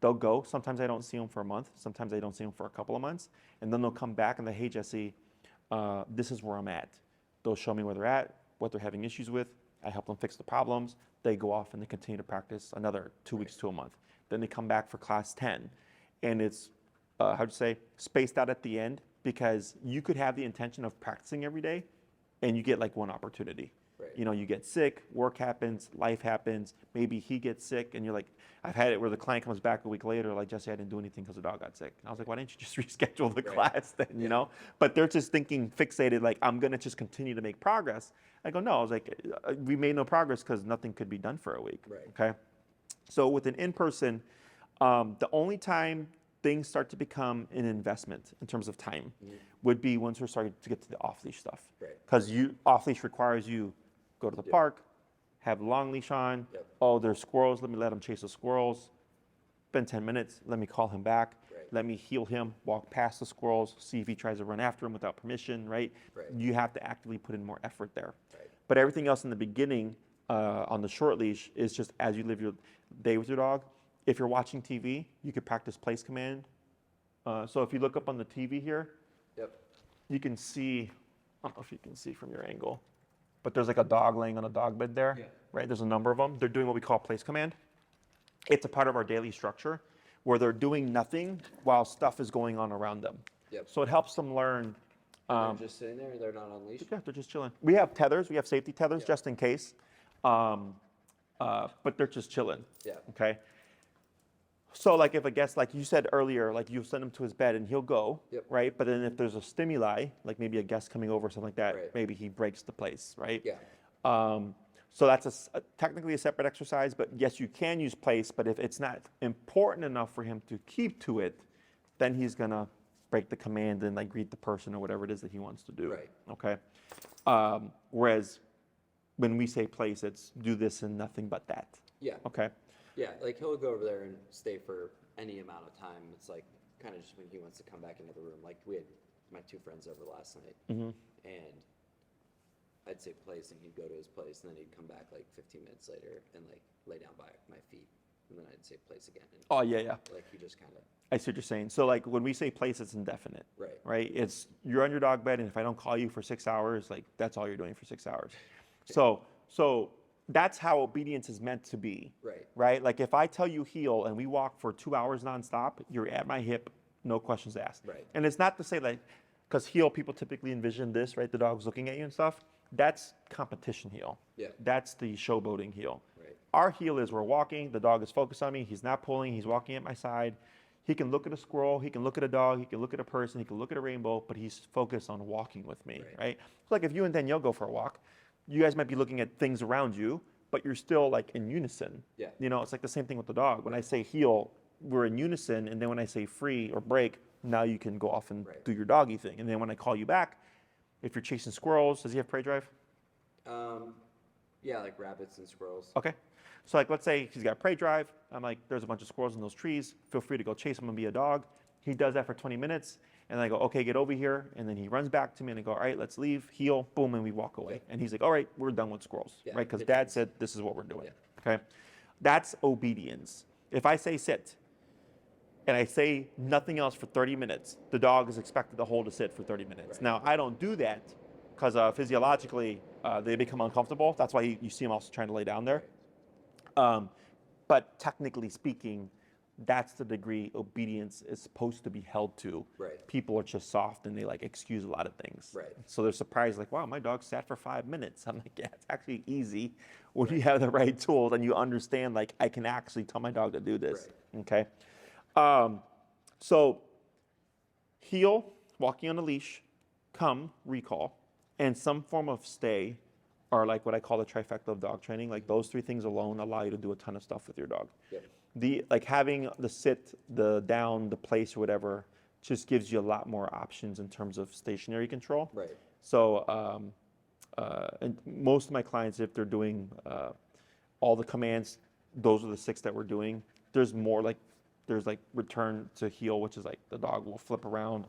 They'll go. Sometimes I don't see them for a month. Sometimes I don't see them for a couple of months. And then they'll come back and they, hey, Jesse, this is where I'm at. They'll show me where they're at, what they're having issues with. I help them fix the problems. They go off and they continue to practice another 2 weeks to a month. Then they come back for class 10. And it's, spaced out at the end, because you could have the intention of practicing every day and you get like one opportunity. Right. You get sick, work happens, life happens, maybe he gets sick, and you're like, I've had it where the client comes back a week later, like, Jesse, I didn't do anything because the dog got sick. And I was like, why didn't you just reschedule the class then, But they're just thinking fixated, like, I'm going to just continue to make progress. I go, no, I was like, we made no progress because nothing could be done for a week. Right. Okay. So with an in-person, the only time things start to become an investment in terms of time would be once we're starting to get to the off-leash stuff. Because off-leash requires you go to the park, have a long leash on. Yep. Oh, there's squirrels. Let me let him chase the squirrels. Spend 10 minutes. Let me call him back. Right. Let me heel him, walk past the squirrels, see if he tries to run after him without permission, right? You have to actively put in more effort there. Right. But everything else in the beginning on the short leash is just as you live your day with your dog. If you're watching TV, you could practice place command. So if you look up on the TV here, you can see, I don't know if you can see from your angle, but there's like a dog laying on a dog bed there, right? There's a number of them. They're doing what we call place command. It's a part of our daily structure where they're doing nothing while stuff is going on around them. Yep. So it helps them learn. They're just sitting there, they're not on leash? Yeah, they're just chilling. We have tethers, we have safety tethers just in case, but they're just chilling, okay? So like if a guest, like you said earlier, like you send him to his bed and he'll go, right? But then if there's a stimuli, like maybe a guest coming over or something like that, maybe he breaks the place, right? Yeah. So that's technically a separate exercise, but yes, you can use place, but if it's not important enough for him to keep to it, then he's gonna break the command and like greet the person or whatever it is that he wants to do. Right. Okay. Whereas when we say place, it's do this and nothing but that. Yeah. Okay. Yeah, like he'll go over there and stay for any amount of time. It's like kind of just when he wants to come back into the room. Like we had my 2 friends over last night, and I'd say place, and he'd go to his place, and then he'd come back like 15 minutes later and like lay down by my feet, and then I'd say place again. And oh yeah, yeah. Like he just kind of. I see what you're saying. So like when we say place, it's indefinite. Right. Right. It's you're on your dog bed, and if I don't call you for 6 hours, like that's all you're doing for 6 hours. So that's how obedience is meant to be. Right. Right. Like if I tell you heel and we walk for 2 hours nonstop, you're at my hip, no questions asked. Right. And it's not to say like, because heel people typically envision this, right? The dog's looking at you and stuff. That's competition heel. Yeah. That's the showboating heel. Right. Our heel is we're walking, the dog is focused on me, he's not pulling, he's walking at my side. He can look at a squirrel, he can look at a dog, he can look at a person, he can look at a rainbow, but he's focused on walking with me, right? So like if you and Danielle go for a walk, you guys might be looking at things around you, but you're still like in unison. Yeah. You know, it's like the same thing with the dog. When I say heel, we're in unison, and then when I say free or break, now you can go off and do your doggy thing. And then when I call you back, if you're chasing squirrels, does he have prey drive? Yeah, like rabbits and squirrels. Okay. So like, let's say he's got a prey drive. I'm like, there's a bunch of squirrels in those trees. Feel free to go chase them and be a dog. He does that for 20 minutes. And I go, okay, get over here. And then he runs back to me and I go, all right, let's leave, heel, boom, and we walk away. And he's like, all right, we're done with squirrels, right? Because dad said this is what we're doing, okay? That's obedience. If I say sit and I say nothing else for 30 minutes, the dog is expected to hold a sit for 30 minutes. Now, I don't do that because physiologically they become uncomfortable. That's why you see them also trying to lay down there. But technically speaking, that's the degree obedience is supposed to be held to. Right. People are just soft and they like excuse a lot of things. Right. So they're surprised, like, wow, my dog sat for 5 minutes. I'm like, yeah, it's actually easy when you have the right tools and you understand, like, I can actually tell my dog to do this. Right. Okay. So heel, walking on a leash, come, recall, and some form of stay are like what I call the trifecta of dog training. Like those 3 things alone allow you to do a ton of stuff with your dog. Yep. Like having the sit, the down, the place, or whatever, just gives you a lot more options in terms of stationary control. Right. So, and most of my clients, if they're doing all the commands, those are the 6 that we're doing. There's more like, there's like return to heel, which is like the dog will flip around.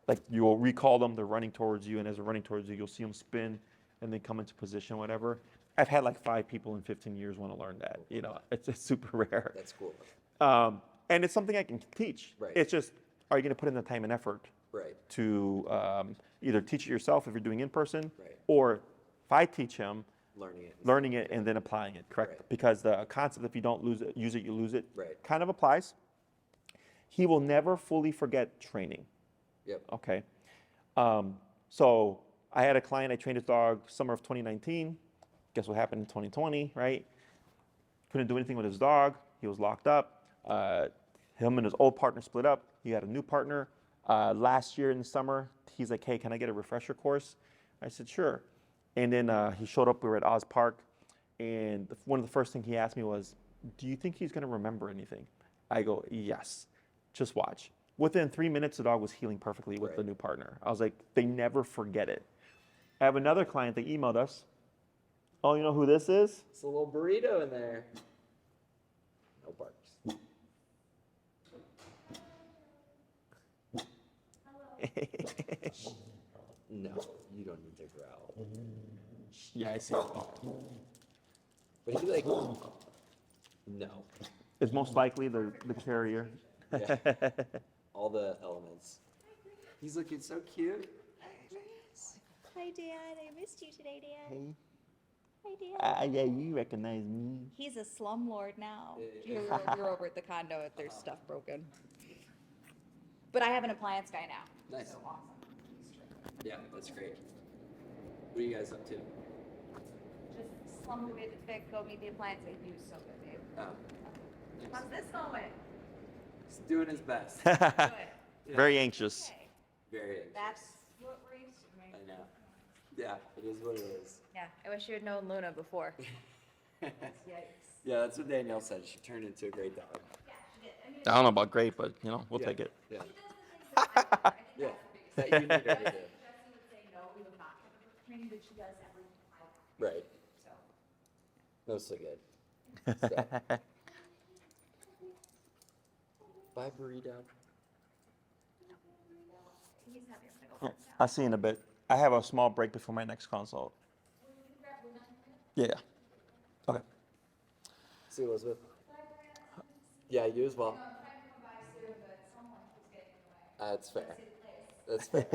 Like you will recall them, they're running towards you, and as they're running towards you, you'll see them spin and then come into position, whatever. I've had like 5 people in 15 years want to learn that. You know, it's super rare. That's cool. And it's something I can teach. Right. It's just, are you going to put in the time and effort Right. to either teach it yourself if you're doing in person, Right. or if I teach him, Learning it. and then applying it, correct? Right. Because the concept, if you don't use it, you lose it, Right. kind of applies. He will never fully forget training. Yep. Okay. So I had a client, I trained his dog summer of 2019. Guess what happened in 2020, right? Couldn't do anything with his dog. He was locked up. Him and his old partner split up. He had a new partner. Last year in the summer, he's like, hey, can I get a refresher course? I said, sure. And then he showed up, we were at Oz Park, and one of the first things he asked me was, do you think he's gonna remember anything? I go, yes, just watch. Within 3 minutes, the dog was healing perfectly with the new partner. I was like, they never forget it. I have another client that emailed us. Oh, you know who this is? It's a little burrito in there. No barks. No, you don't need to growl. Yeah, I see it. But he like, no. It's most likely the carrier. Yeah. All the elements. He's looking so cute. Hi, Dad. I missed you today, Dad. Hey. Hi, Dad. Yeah, you recognize me. He's a slumlord now. Yeah. You're over at the condo if there's stuff broken. But I have an appliance guy now. Nice. So awesome. Yeah, that's great. What are you guys up to? Just slummed away to fix, go meet the appliance guy. He was so good, babe. Oh, How's this going? he's doing his best. Good. Very anxious. Okay. Very anxious. That's what we're used to, right? I know. Yeah, it is what it is. Yeah, I wish you had known Luna before. Yikes. Yeah, that's what Danielle said. She turned into a great dog. Yeah, she did. I mean, I don't know about great, but you know, we'll Yeah. take it. Yeah. I think Yeah. that's That you need her to do. Jessie would say no, we would not give her training, but she does everything I want. Right. So, No, so good. So. Bye, burrito. he's happy I'm gonna go. I'll see you in a bit. I have a small break before my next consult. Yeah. Okay. See you, Elizabeth. Yeah, you as well. That's fair. That's fair.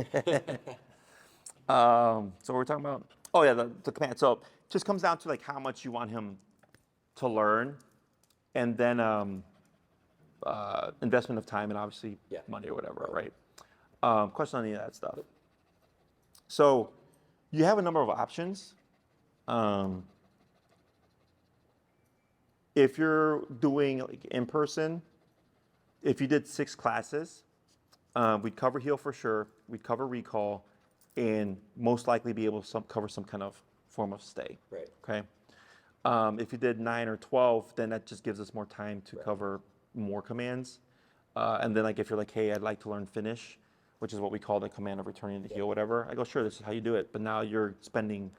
So we're talking about, oh yeah, the command. So it just comes down to like how much you want him to learn, and then investment of time and obviously Yeah. money or whatever, right? Question on any of that stuff. So you have a number of options. If you're doing like in person, if you did 6 classes, we'd cover heel for sure, we'd cover recall, and most likely be able to cover some kind of form of stay. Right. Okay. If you did 9 or 12, then that just gives us more time to cover more commands. And then like if you're like, hey, I'd like to learn finish, which is what we call the command of returning the heel, whatever. I go, sure, this is how you do it. But now you're spending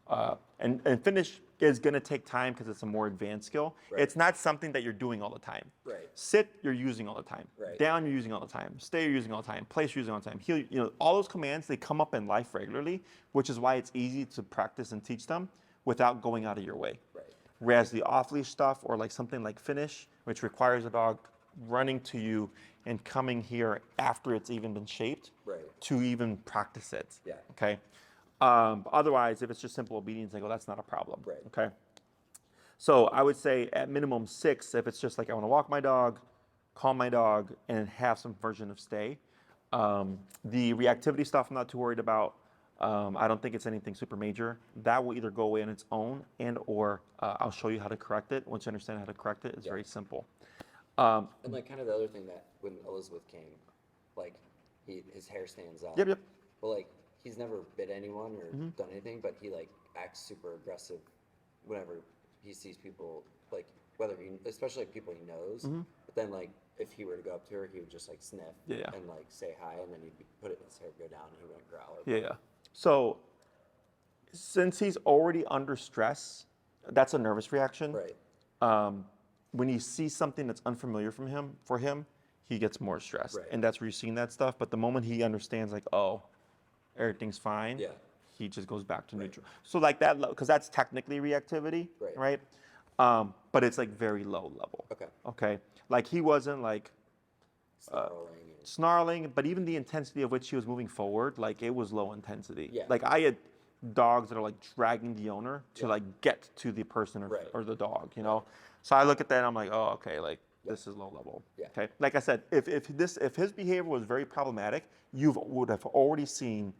And finish is going to take time because it's a more advanced skill. Right. It's not something that you're doing all the time. Right. Sit, you're using all the time. Right. Down, you're using all the time. Stay, you're using all the time. Place, you're using all the time. Heel, all those commands, they come up in life regularly, which is why it's easy to practice and teach them without going out of your way. Right. Whereas the off-leash stuff or like something like finish, which requires a dog running to you and coming here after it's even been shaped Right. to even practice it. Yeah. Okay. Otherwise, if it's just simple obedience, I go, that's not a problem. Right. Okay. So I would say at minimum 6, if it's just like I want to walk my dog, calm my dog, and have some version of stay. The reactivity stuff, I'm not too worried about. I don't think it's anything super major. That will either go away on its own and or I'll show you how to correct it. Once you understand how to correct it, it's very simple. And like kind of the other thing that when Elizabeth came, like his hair stands up. Yep. But like he's never bit anyone or done anything, but he like acts super aggressive whenever he sees people, like whether he, especially like people he knows. But then like if he were to go up to her, he would just like sniff and like say hi, and then he'd put it in his hair, go down, and he wouldn't growl. Yeah. So since he's already under stress, that's a nervous reaction. Right. When he sees something that's unfamiliar for him, he gets more stressed. Right. And that's where you're seeing that stuff. But the moment he understands, like, oh, everything's fine, he just goes back to neutral. So like that, because that's technically reactivity, right? But it's like very low level. Okay. Like he wasn't like snarling, but even the intensity of which he was moving forward, like it was low intensity. Like I had dogs that are like dragging the owner to like get to the person or the dog, you know? So I look at that and I'm like, oh, okay, like this is low level. Okay. Like I said, if his behavior was very problematic, you would have already seen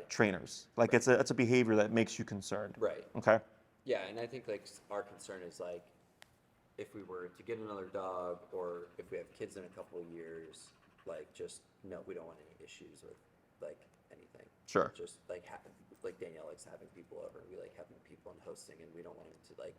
trainers. Like it's a behavior that makes you concerned. Right. Okay. Yeah, and I think like our concern is like if we were to get another dog or if we have kids in a couple of years, like just no, we don't want any issues with like anything. Sure. Just like like Danielle likes having people over. We like having people and hosting, and we don't want him to like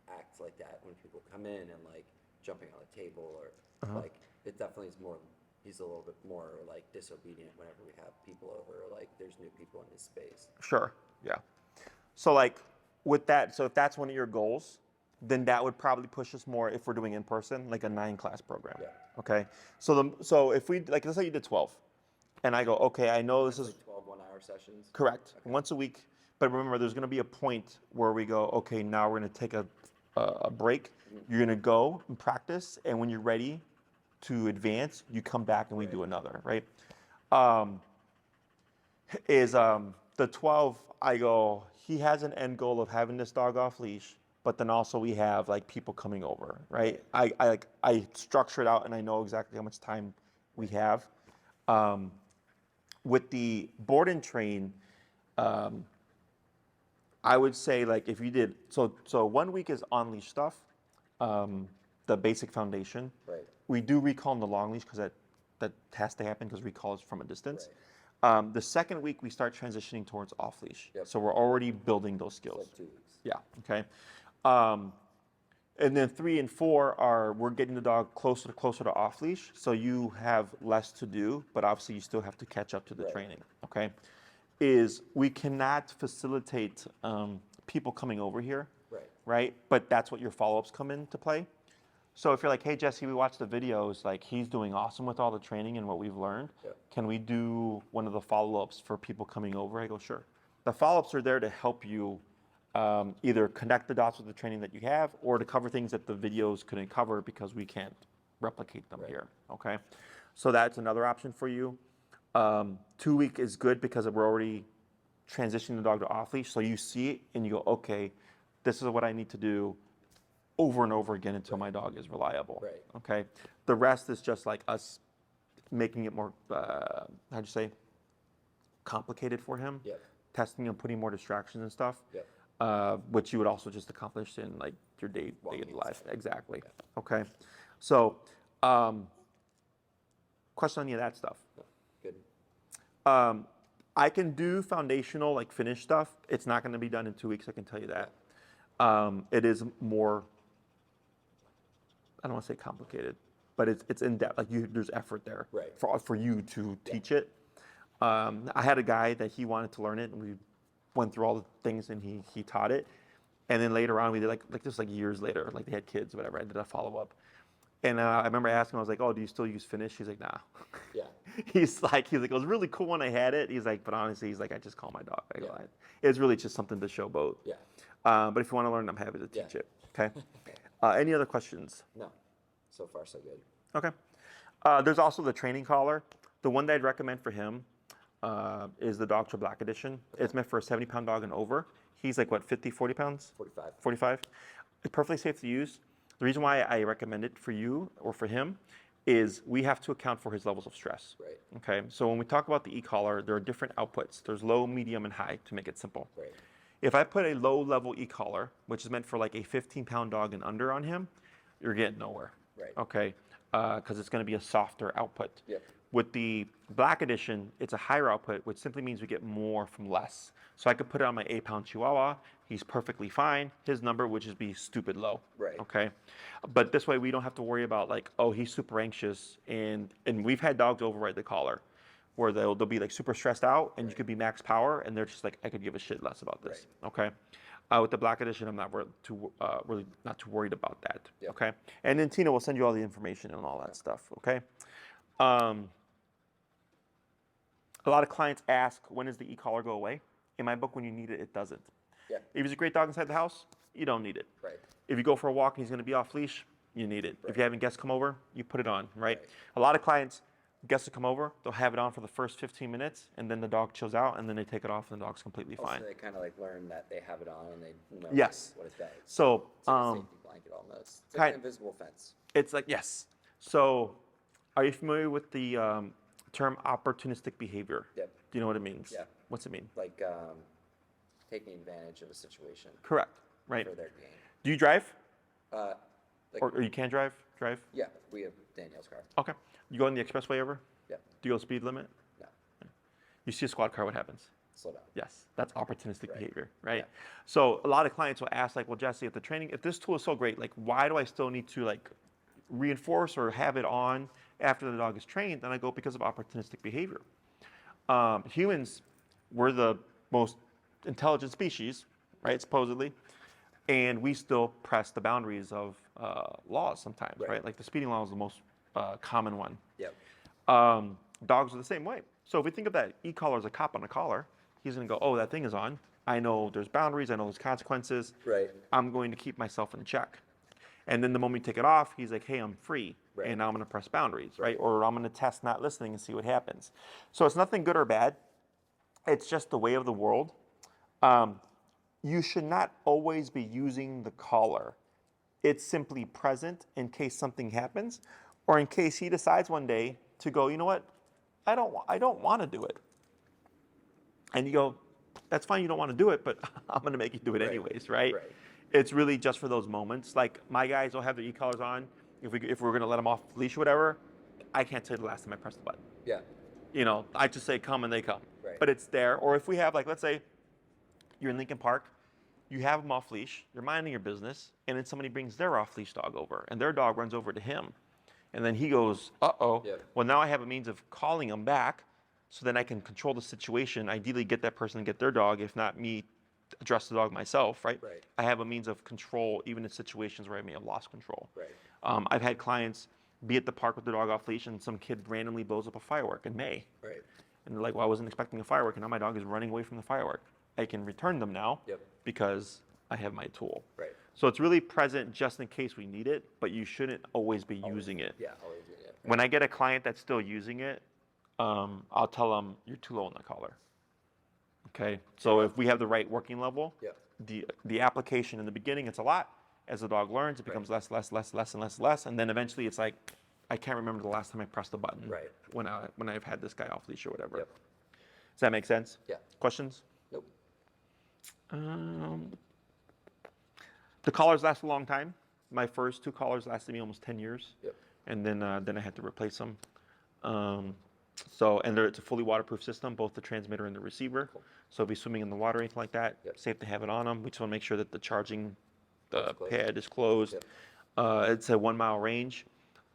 act like that when people come in and like jumping on the table or like it definitely is more. He's a little bit more like disobedient whenever we have people over. Or, like there's new people in his space. Sure. Yeah. So like with that, so if that's one of your goals, then that would probably push us more if we're doing in person, like a 9-class program. Okay. So if we like, let's say you did 12, and I go, okay, I know this is like 12 1-hour sessions. Correct. Once a week. But remember, there's going to be a point where we go, okay, now we're going to take a break. You're going to go and practice, and when you're ready to advance, you come back and we do another, right? The 12, I go, he has an end goal of having this dog off leash, but then also we have like people coming over, right? I structure it out and I know exactly how much time we have. With the board and train, I would say like if you did, so 1 week is on leash stuff, the basic foundation. Right. We do recall in the long leash because that has to happen because recall is from a distance. The second week we start transitioning towards off leash. So we're already building those skills. Like 2 weeks. Yeah. Okay. And then 3 and 4 we're getting the dog closer to off leash. So you have less to do, but obviously you still have to catch up to the training. Okay. We cannot facilitate people coming over here. Right. But that's what your follow-ups come into play. So if you're like, hey, Jesse, we watched the videos, like he's doing awesome with all the training and what we've learned. Can we do one of the follow-ups for people coming over? I go, sure. The follow-ups are there to help you either connect the dots with the training that you have or to cover things that the videos couldn't cover because we can't replicate them here, okay? So that's another option for you. 2 week is good because we're already transitioning the dog to off-leash, so you see it and you go, okay, this is what I need to do over and over again until my dog is reliable, okay? The rest is just like us making it more, how'd you say, complicated for him, testing and putting more distractions and stuff. Which you would also just accomplish in like your day of life. Exactly. Okay. So, question on any of that stuff. Good. I can do foundational like finish stuff. It's not going to be done in 2 weeks. I can tell you that. It is more. I don't want to say complicated, but it's in depth. Like there's effort there for you to teach it. I had a guy that he wanted to learn it, and we went through all the things and he taught it. And then later on, we did like this like years later, like they had kids, whatever. I did a follow up. And I remember asking him, I was like, oh, do you still use Finish? He's like, nah. Yeah. He's like, it was really cool when I had it. He's like, but honestly, he's like, I just call my dog. I go, it's really just something to showboat. Yeah. But if you want to learn, I'm happy to teach it. Okay. Any other questions? No. So far, so good. Okay. There's also the training collar. The one that I'd recommend for him is the Dog Tree Black Edition. Okay. It's meant for a 70-pound dog and over. He's like, what, 50, 40 pounds? 45. 45. It's perfectly safe to use. The reason why I recommend it for you or for him is we have to account for his levels of stress. Right. Okay. So when we talk about the e-collar, there are different outputs. There's low, medium, and high to make it simple. Right. If I put a low-level e-collar, which is meant for like a 15-pound dog and under on him, you're getting nowhere. Right. Okay. Because it's going to be a softer output. Yep. With the Black Edition, it's a higher output, which simply means we get more from less. So I could put it on my 8-pound Chihuahua. He's perfectly fine. His number would just be stupid low. Right. Okay. But this way we don't have to worry about like, oh, he's super anxious. And we've had dogs override the collar where they'll be like super stressed out and you could be max power and they're just like, I could give a shit less about this. Okay. With the Black Edition, I'm not really not too worried about that. Yep. Okay. And then Tina will send you all the information and all that stuff. Okay. A lot of clients ask, when does the e-collar go away? In my book, when you need it, it doesn't. Yeah. If he's a great dog inside the house, you don't need it. Right. If you go for a walk and he's going to be off leash, you need it. Right. If you're having guests come over, you put it on, right? A lot of clients, guests will come over, they'll have it on for the first 15 minutes, and then the dog chills out, and then they take it off, and the dog's completely fine. So they kind of like learn that they have it on, and they know Yes. what it does. So, It's like a safety blanket almost. It's like an invisible fence. It's like, yes. So, are you familiar with the term opportunistic behavior? Yep. Do you know what it means? Yeah. What's it mean? Like taking advantage of a situation. Correct. Right. For their gain. Do you drive? Like, Or you can drive? yeah, we have Danielle's car. Okay. You go on the expressway ever? Yeah. Do you go speed limit? No. You see a squad car, what happens? Slow down. Yes, that's opportunistic behavior, right? Yeah. So a lot of clients will ask, like, well, Jesse, if this tool is so great, like, why do I still need to like reinforce or have it on after the dog is trained? And I go, because of opportunistic behavior. Humans, we're the most intelligent species, right? Supposedly, and we still press the boundaries of laws sometimes, right? Like the speeding law is the most common one. Yep. Dogs are the same way. So if we think of that e-collar as a cop on a collar, he's going to go, oh, that thing is on. I know there's boundaries. I know there's consequences. Right. I'm going to keep myself in check. And then the moment you take it off, he's like, hey, I'm free. Right. And now I'm going to press boundaries, right? Or I'm going to test not listening and see what happens. So it's nothing good or bad. It's just the way of the world. You should not always be using the collar. It's simply present in case something happens, or in case he decides one day to go, you know what, I don't want to do it. And you go, that's fine, you don't want to do it, but I'm going to make you do it anyways, right? It's really just for those moments. Like my guys will have their e-collars on. If we're going to let them off leash or whatever, I can't tell you the last time I pressed the button. Yeah. You know, I just say come and they come. Right. But it's there. Or if we have, like, let's say you're in Lincoln Park, you have them off leash, you're minding your business, and then somebody brings their off leash dog over, and their dog runs over to him. And then he goes, uh-oh. Yep. Well, now I have a means of calling him back, so then I can control the situation, ideally get that person to get their dog, if not me, address the dog myself, right? Right. I have a means of control, even in situations where I may have lost control. Right. I've had clients be at the park with their dog off leash, and some kid randomly blows up a firework in May. Right. And they're like, well, I wasn't expecting a firework, and now my dog is running away from the firework. I can return them now because I have my tool. Right. So it's really present just in case we need it, but you shouldn't always be using it. Yeah, always do it. When I get a client that's still using it, I'll tell them, you're too low on the collar. Okay, so if we have the right working level, the application in the beginning, it's a lot. As the dog learns, it becomes less, and then eventually it's like, I can't remember the last time I pressed the button when I've had this guy off leash or whatever. Yep. Does that make sense? Yeah. Questions? Nope. The collars last a long time. My first 2 collars lasted me almost 10 years. Yep. And then I had to replace them. It's a fully waterproof system, both the transmitter and the receiver. Cool. So if you're swimming in the water or anything like that, safe to have it on them. We just want to make sure that the charging pad is closed. Yep. It's a 1 mile range.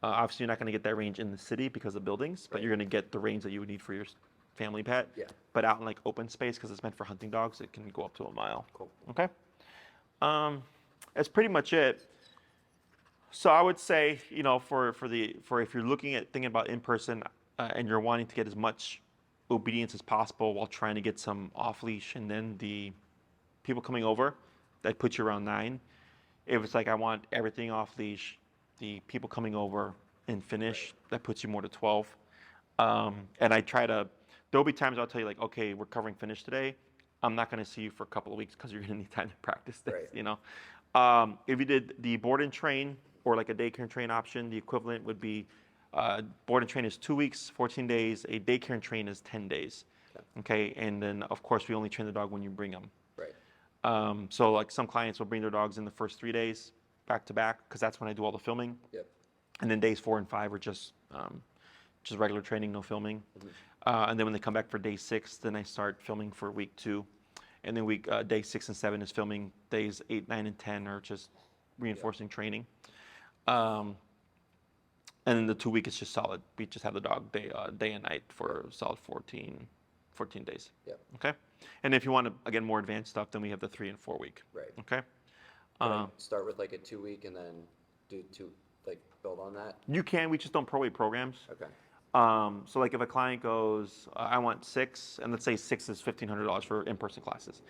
Obviously, you're not going to get that range in the city because of buildings, but you're going to get the range that you would need for your family pet. Yeah. But out in like open space, because it's meant for hunting dogs, it can go up to a mile. Cool. Okay. That's pretty much it. So I would say, you know, for if you're looking at thinking about in person and you're wanting to get as much obedience as possible while trying to get some off leash, and then the people coming over, that puts you around 9. If it's like I want everything off leash, the people coming over and finish, that puts you more to 12. And I try to. There'll be times I'll tell you like, okay, we're covering finish today. I'm not going to see you for a couple of weeks because you're going to need time to practice this. Right. You know, if you did the board and train or like a daycare and train option, the equivalent would be board and train is 2 weeks, 14 days. A daycare and train is 10 days. Okay, and then of course we only train the dog when you bring them. Right. So like some clients will bring their dogs in the first 3 days back to back because that's when I do all the filming. Yep. And then days 4 and 5 are just regular training, no filming. And then when they come back for day 6, then I start filming for week 2. And then day 6 and 7 is filming. Days 8, 9, and 10 are just reinforcing training. And then the 2 week is just solid. We just have the dog day and night for a solid 14 days. Yep. Okay. And if you want to, again, more advanced stuff, then we have the 3 and 4 week. Right. Okay. Start with like a 2 week and then do 2, like build on that. You can. We just don't prorate programs. Okay. So like if a client goes, I want 6, and let's say 6 is $1,500 for in-person classes,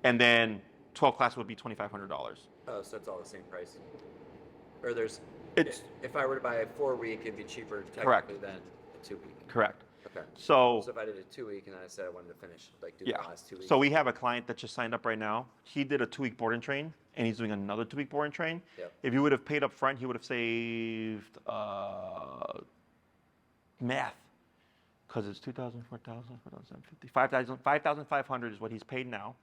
and then 12 classes would be $2,500. Oh, so it's all the same price. Or It's if I were to buy a 4 week, it'd be cheaper Correct. technically than a 2 week. correct. Okay. So So if I did a 2 week and then I said I wanted to finish, like do yeah. the last 2 weeks. So we have a client that just signed up right now. He did a 2 week board and train, and he's doing another 2 week board and train. Yep. If you would have paid up front, he would have saved math. Because it's 2,000, 4,000, 4,750, 5,000, 5,500 is what he's paid now.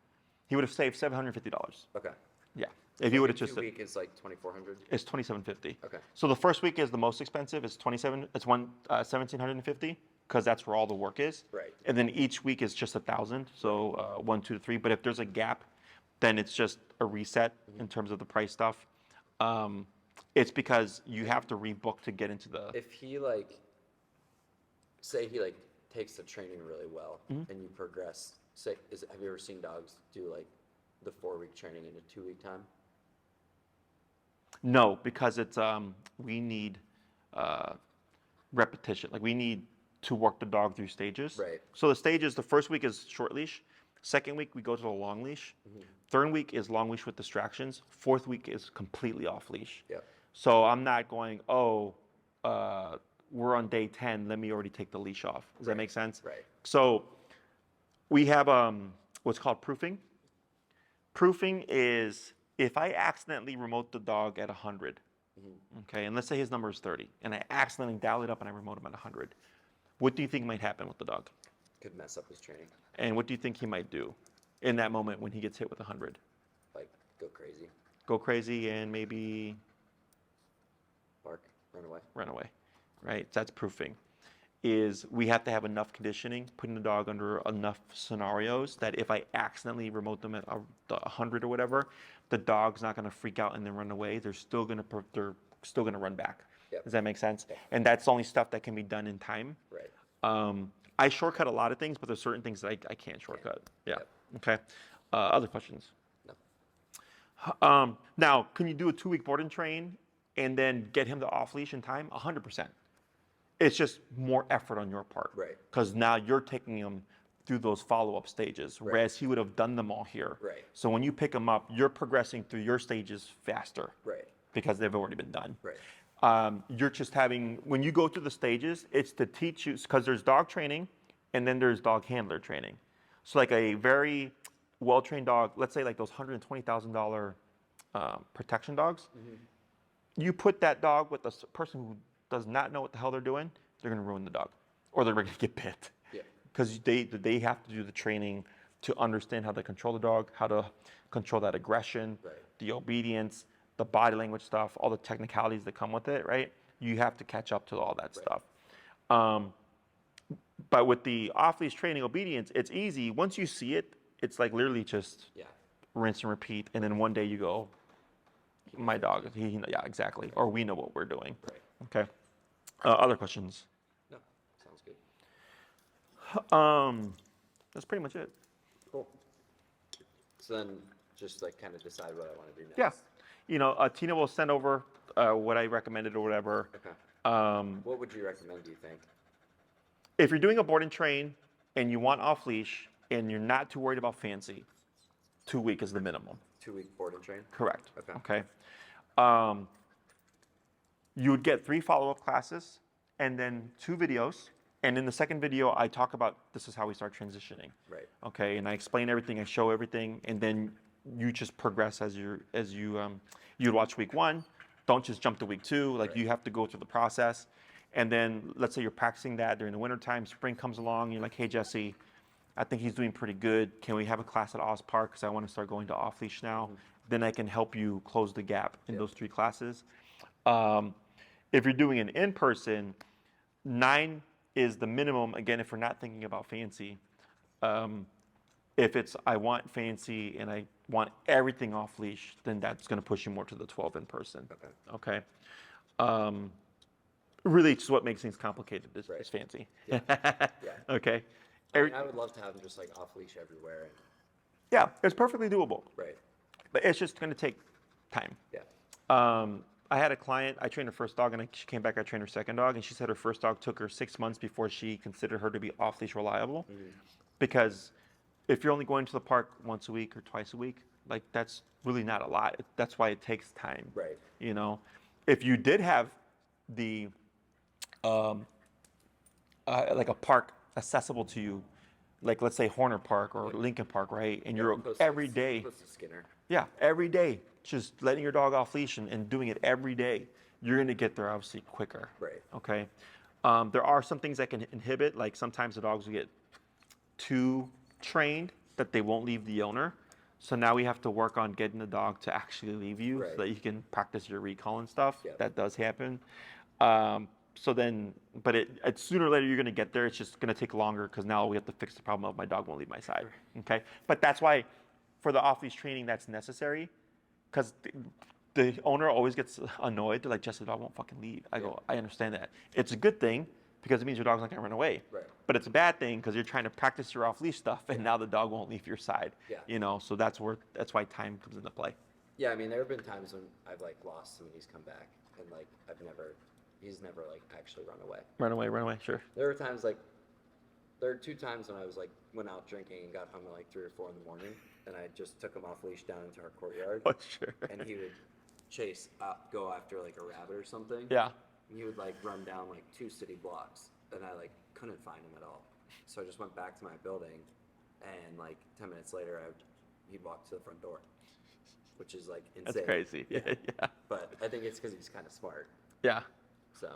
He would have saved $750. Okay. Yeah. If you would have Two just, week is like 2,400. it's 2,750. Okay. So the first week is the most expensive. It's 1,750 because that's where all the work is. Right. And then each week is just 1,000. So 1, 2, 3. But if there's a gap, then it's just a reset in terms of the price stuff. It's because you have to rebook to get into the. If he like, say he like takes the training really well Mm-hmm. and you progress, say, have you ever seen dogs do like the 4 week training in a 2 week time? No, because it's we need repetition. Like we need to work the dog through stages. Right. So the stages, the first week is short leash. Second week we go to the long leash. Third week is long leash with distractions. Fourth week is completely off leash. Yep. So I'm not going, we're on day 10. Let me already take the leash off. Does that make sense? Right. So we have what's called proofing. Proofing is if I accidentally remote the dog at 100, okay, and let's say his number is 30, and I accidentally dial it up and I remote him at 100, what do you think might happen with the dog? Could mess up his training. And what do you think he might do in that moment when he gets hit with 100? Like go crazy, Go crazy and maybe bark, run away. run away, right? That's proofing. Is we have to have enough conditioning, putting the dog under enough scenarios that if I accidentally remote them at 100 or whatever, the dog's not going to freak out and then run away. They're still going to run back. Yep. Does that make sense? And that's only stuff that can be done in time. Right. I shortcut a lot of things, but there's certain things that I can't shortcut. Yeah. Yep. Okay. Other questions? No. Now, can you do a 2 week board and train and then get him to off leash in time? 100%. It's just more effort on your part. Right. Because now you're taking him through those follow-up stages, whereas he would have done them all here. Right. So when you pick him up, you're progressing through your stages faster. Right. Because they've already been done. Right. You're just when you go through the stages, it's to teach you, because there's dog training and then there's dog handler training. So like a very well-trained dog, let's say like those $120,000 protection dogs, you put that dog with a person who does not know what the hell they're doing, they're going to ruin the dog, or they're going to get bit. Yeah. Because they have to do the training to understand how to control the dog, how to control that aggression, Right. the obedience, the body language stuff, all the technicalities that come with it, right? You have to catch up to all that stuff. But with the off-leash training obedience, it's easy. Once you see it, it's like literally just Yeah. rinse and repeat. And then one day you go, my dog, yeah, exactly. Or we know what we're doing. Right. Okay. Other questions? No. Sounds good. That's pretty much it. Cool. So then just like kind of decide what I want to do next. Yeah. You know, Tina will send over what I recommended or whatever. Okay. Um, What would you recommend, do you think? if you're doing a board and train and you want off leash and you're not too worried about fancy, 2 week is the minimum. 2-week board and train? Correct. Okay. Okay. You would get 3 follow-up classes and then 2 videos. And in the second video, I talk about this is how we start transitioning. Right. Okay, and I explain everything, I show everything, and then you just progress as you'd watch week 1. Don't just jump to week 2. Like you have to go through the process. And then let's say you're practicing that during the wintertime, spring comes along, you're like, hey Jesse, I think he's doing pretty good. Can we have a class at Oz Park? Because I want to start going to off leash now. Then I can help you close the gap in those 3 classes. If you're doing an in-person, 9 is the minimum. Again, if we're not thinking about fancy, if it's I want fancy and I want everything off leash, then that's going to push you more to the 12 in person. Okay. Okay. Really, just what makes things complicated is, Right. is fancy. Yeah. Yeah. Okay. I mean, I would love to have them just like off leash everywhere. And, Yeah, it's perfectly doable, right. but it's just going to take time. Yeah. I had a client, I trained her first dog, and she came back, I trained her second dog, and she said her first dog took her 6 months before she considered her to be off-leash reliable. Because if you're only going to the park once a week or twice a week, like that's really not a lot. That's why it takes time. Right. You know, if you did have the, like a park accessible to you, like let's say Horner Park or Lincoln Park, right? And you're Close every to, day. Close to Skinner. Yeah, every day, just letting your dog off leash and doing it every day, you're going to get there obviously quicker. Right. Okay. There are some things that can inhibit, like sometimes the dogs will get too trained that they won't leave the owner. So now we have to work on getting the dog to actually leave you Right. so that you can practice your recall and stuff. Yep. That does happen. So then, but it's sooner or later you're going to get there. It's just going to take longer because now we have to fix the problem of my dog won't leave my side. Okay. But that's why for the off-leash training, that's necessary because the owner always gets annoyed. They're like, Jesse, the dog won't fucking leave. I go, I understand that. It's a good thing because it means your dog's not going to run away. Right. But it's a bad thing because you're trying to practice your off-leash stuff and now the dog won't leave your side. Yeah. You know, so that's why time comes into play. Yeah, I mean, there have been times when I've like lost him and he's come back, and like he's never like actually run away. Run away, sure. There are 2 times when I was like went out drinking and got home at like 3 or 4 in the morning, and I just took him off leash down into our courtyard, Oh, sure. and he would go after like a rabbit or something. Yeah. And he would like run down like 2 city blocks, and I like couldn't find him at all. So I just went back to my building, and like 10 minutes later, he walked to the front door, which is like insane. That's crazy. Yeah. But I think it's because he's kind of smart. Yeah. So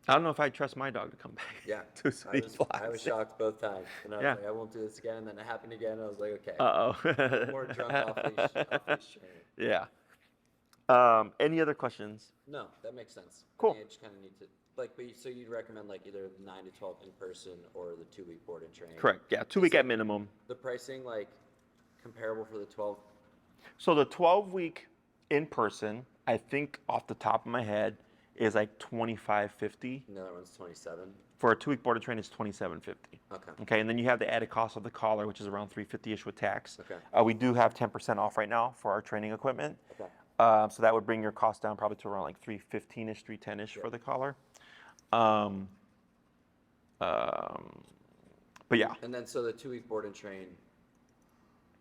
I don't know if I trust my dog to come back. yeah, 2 city I was blocks. shocked both times, and I was Yeah. like, I won't do this again. And then it happened again. And I was like, okay, Uh-oh. more drunk off-leash training. Yeah. Any other questions? No, that makes sense. Cool. I think I just kind of need to like, so you'd recommend like either 9 to 12 in person or the 2-week board and train. Correct. Yeah. 2 week at minimum. The pricing like comparable for the 12. So the 12-week in person, I think off the top of my head, is like $25.50. And the other one's 27. For a 2-week board and train, it's $27.50. Okay. Okay, and then you have the added cost of the collar, which is around $350-ish with tax. Okay. We do have 10% off right now for our training equipment. Okay. So that would bring your cost down probably to around like $315-ish, $310-ish for the collar. But yeah, And then so the 2-week board and train,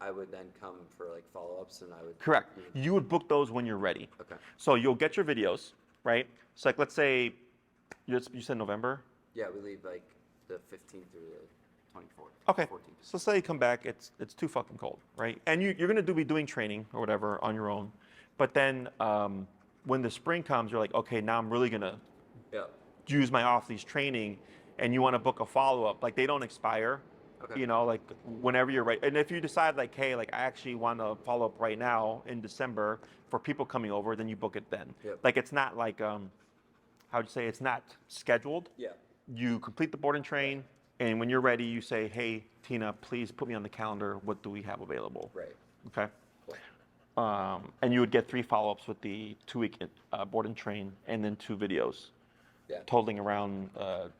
I would then come for like follow-ups, and I would. correct. You would book those when you're ready. Okay. So you'll get your videos, right? So like let's say you said November. Yeah, we leave like the 15th through the 24th. Okay. 14th. So say you come back, it's too fucking cold, right? And you're gonna be doing training or whatever on your own. But then when the spring comes, you're like, okay, now I'm really gonna Yeah. use my off-leash training, and you want to book a follow-up. Like they don't expire. Okay. You know, like whenever you're ready. And if you decide like, hey, like I actually want to follow up right now in December for people coming over, then you book it then. Yep. Like it's not like how'd you say, it's not scheduled. Yeah. You complete the board and train, and when you're ready, you say, hey, Tina, please put me on the calendar. What do we have available? Right. Okay. Cool. And you would get 3 follow-ups with the 2-week board and train, and then 2 videos. Yeah. totaling around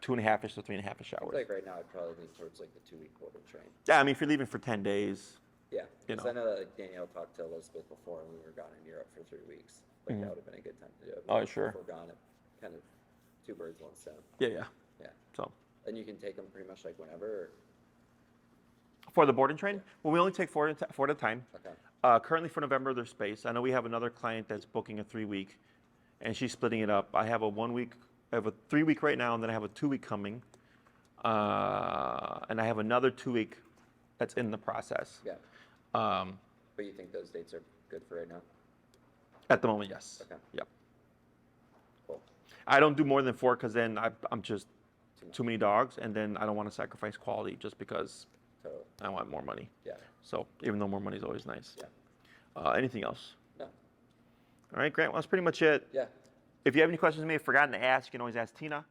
2.5-ish to 3.5-ish hours. Like right now, I'd probably lean towards like the 2-week board and train. Yeah, I mean, if you're leaving for 10 days, Yeah, You because know. I know that like, Danielle talked to Elizabeth before, and we were gone in Europe for 3 weeks. Like that would have been a good time to do it. Oh, But sure. If we're gone, it kind of 2 birds, 1 stone. yeah. Yeah, So and you can take them pretty much like whenever. Or, for the board and train, well, we only take 4 at a time. okay. Currently for November, there's space. I know we have another client that's booking a 3-week, and she's splitting it up. I have a 1 week, I have a 3-week right now, and then I have a 2-week coming, and I have another 2-week that's in the process. Yeah. Um, But you think those dates are good for right now? at the moment, yes. Okay. Yep. Cool. I don't do more than 4 because then I'm just much. too many dogs, and then I don't want to sacrifice quality just because Totally. I want more money. Yeah. So even though more money is always nice. Yeah. Anything else? No. All right, Grant. Well, that's pretty much it. Yeah. If you have any questions you may have forgotten to ask, you can always ask Tina.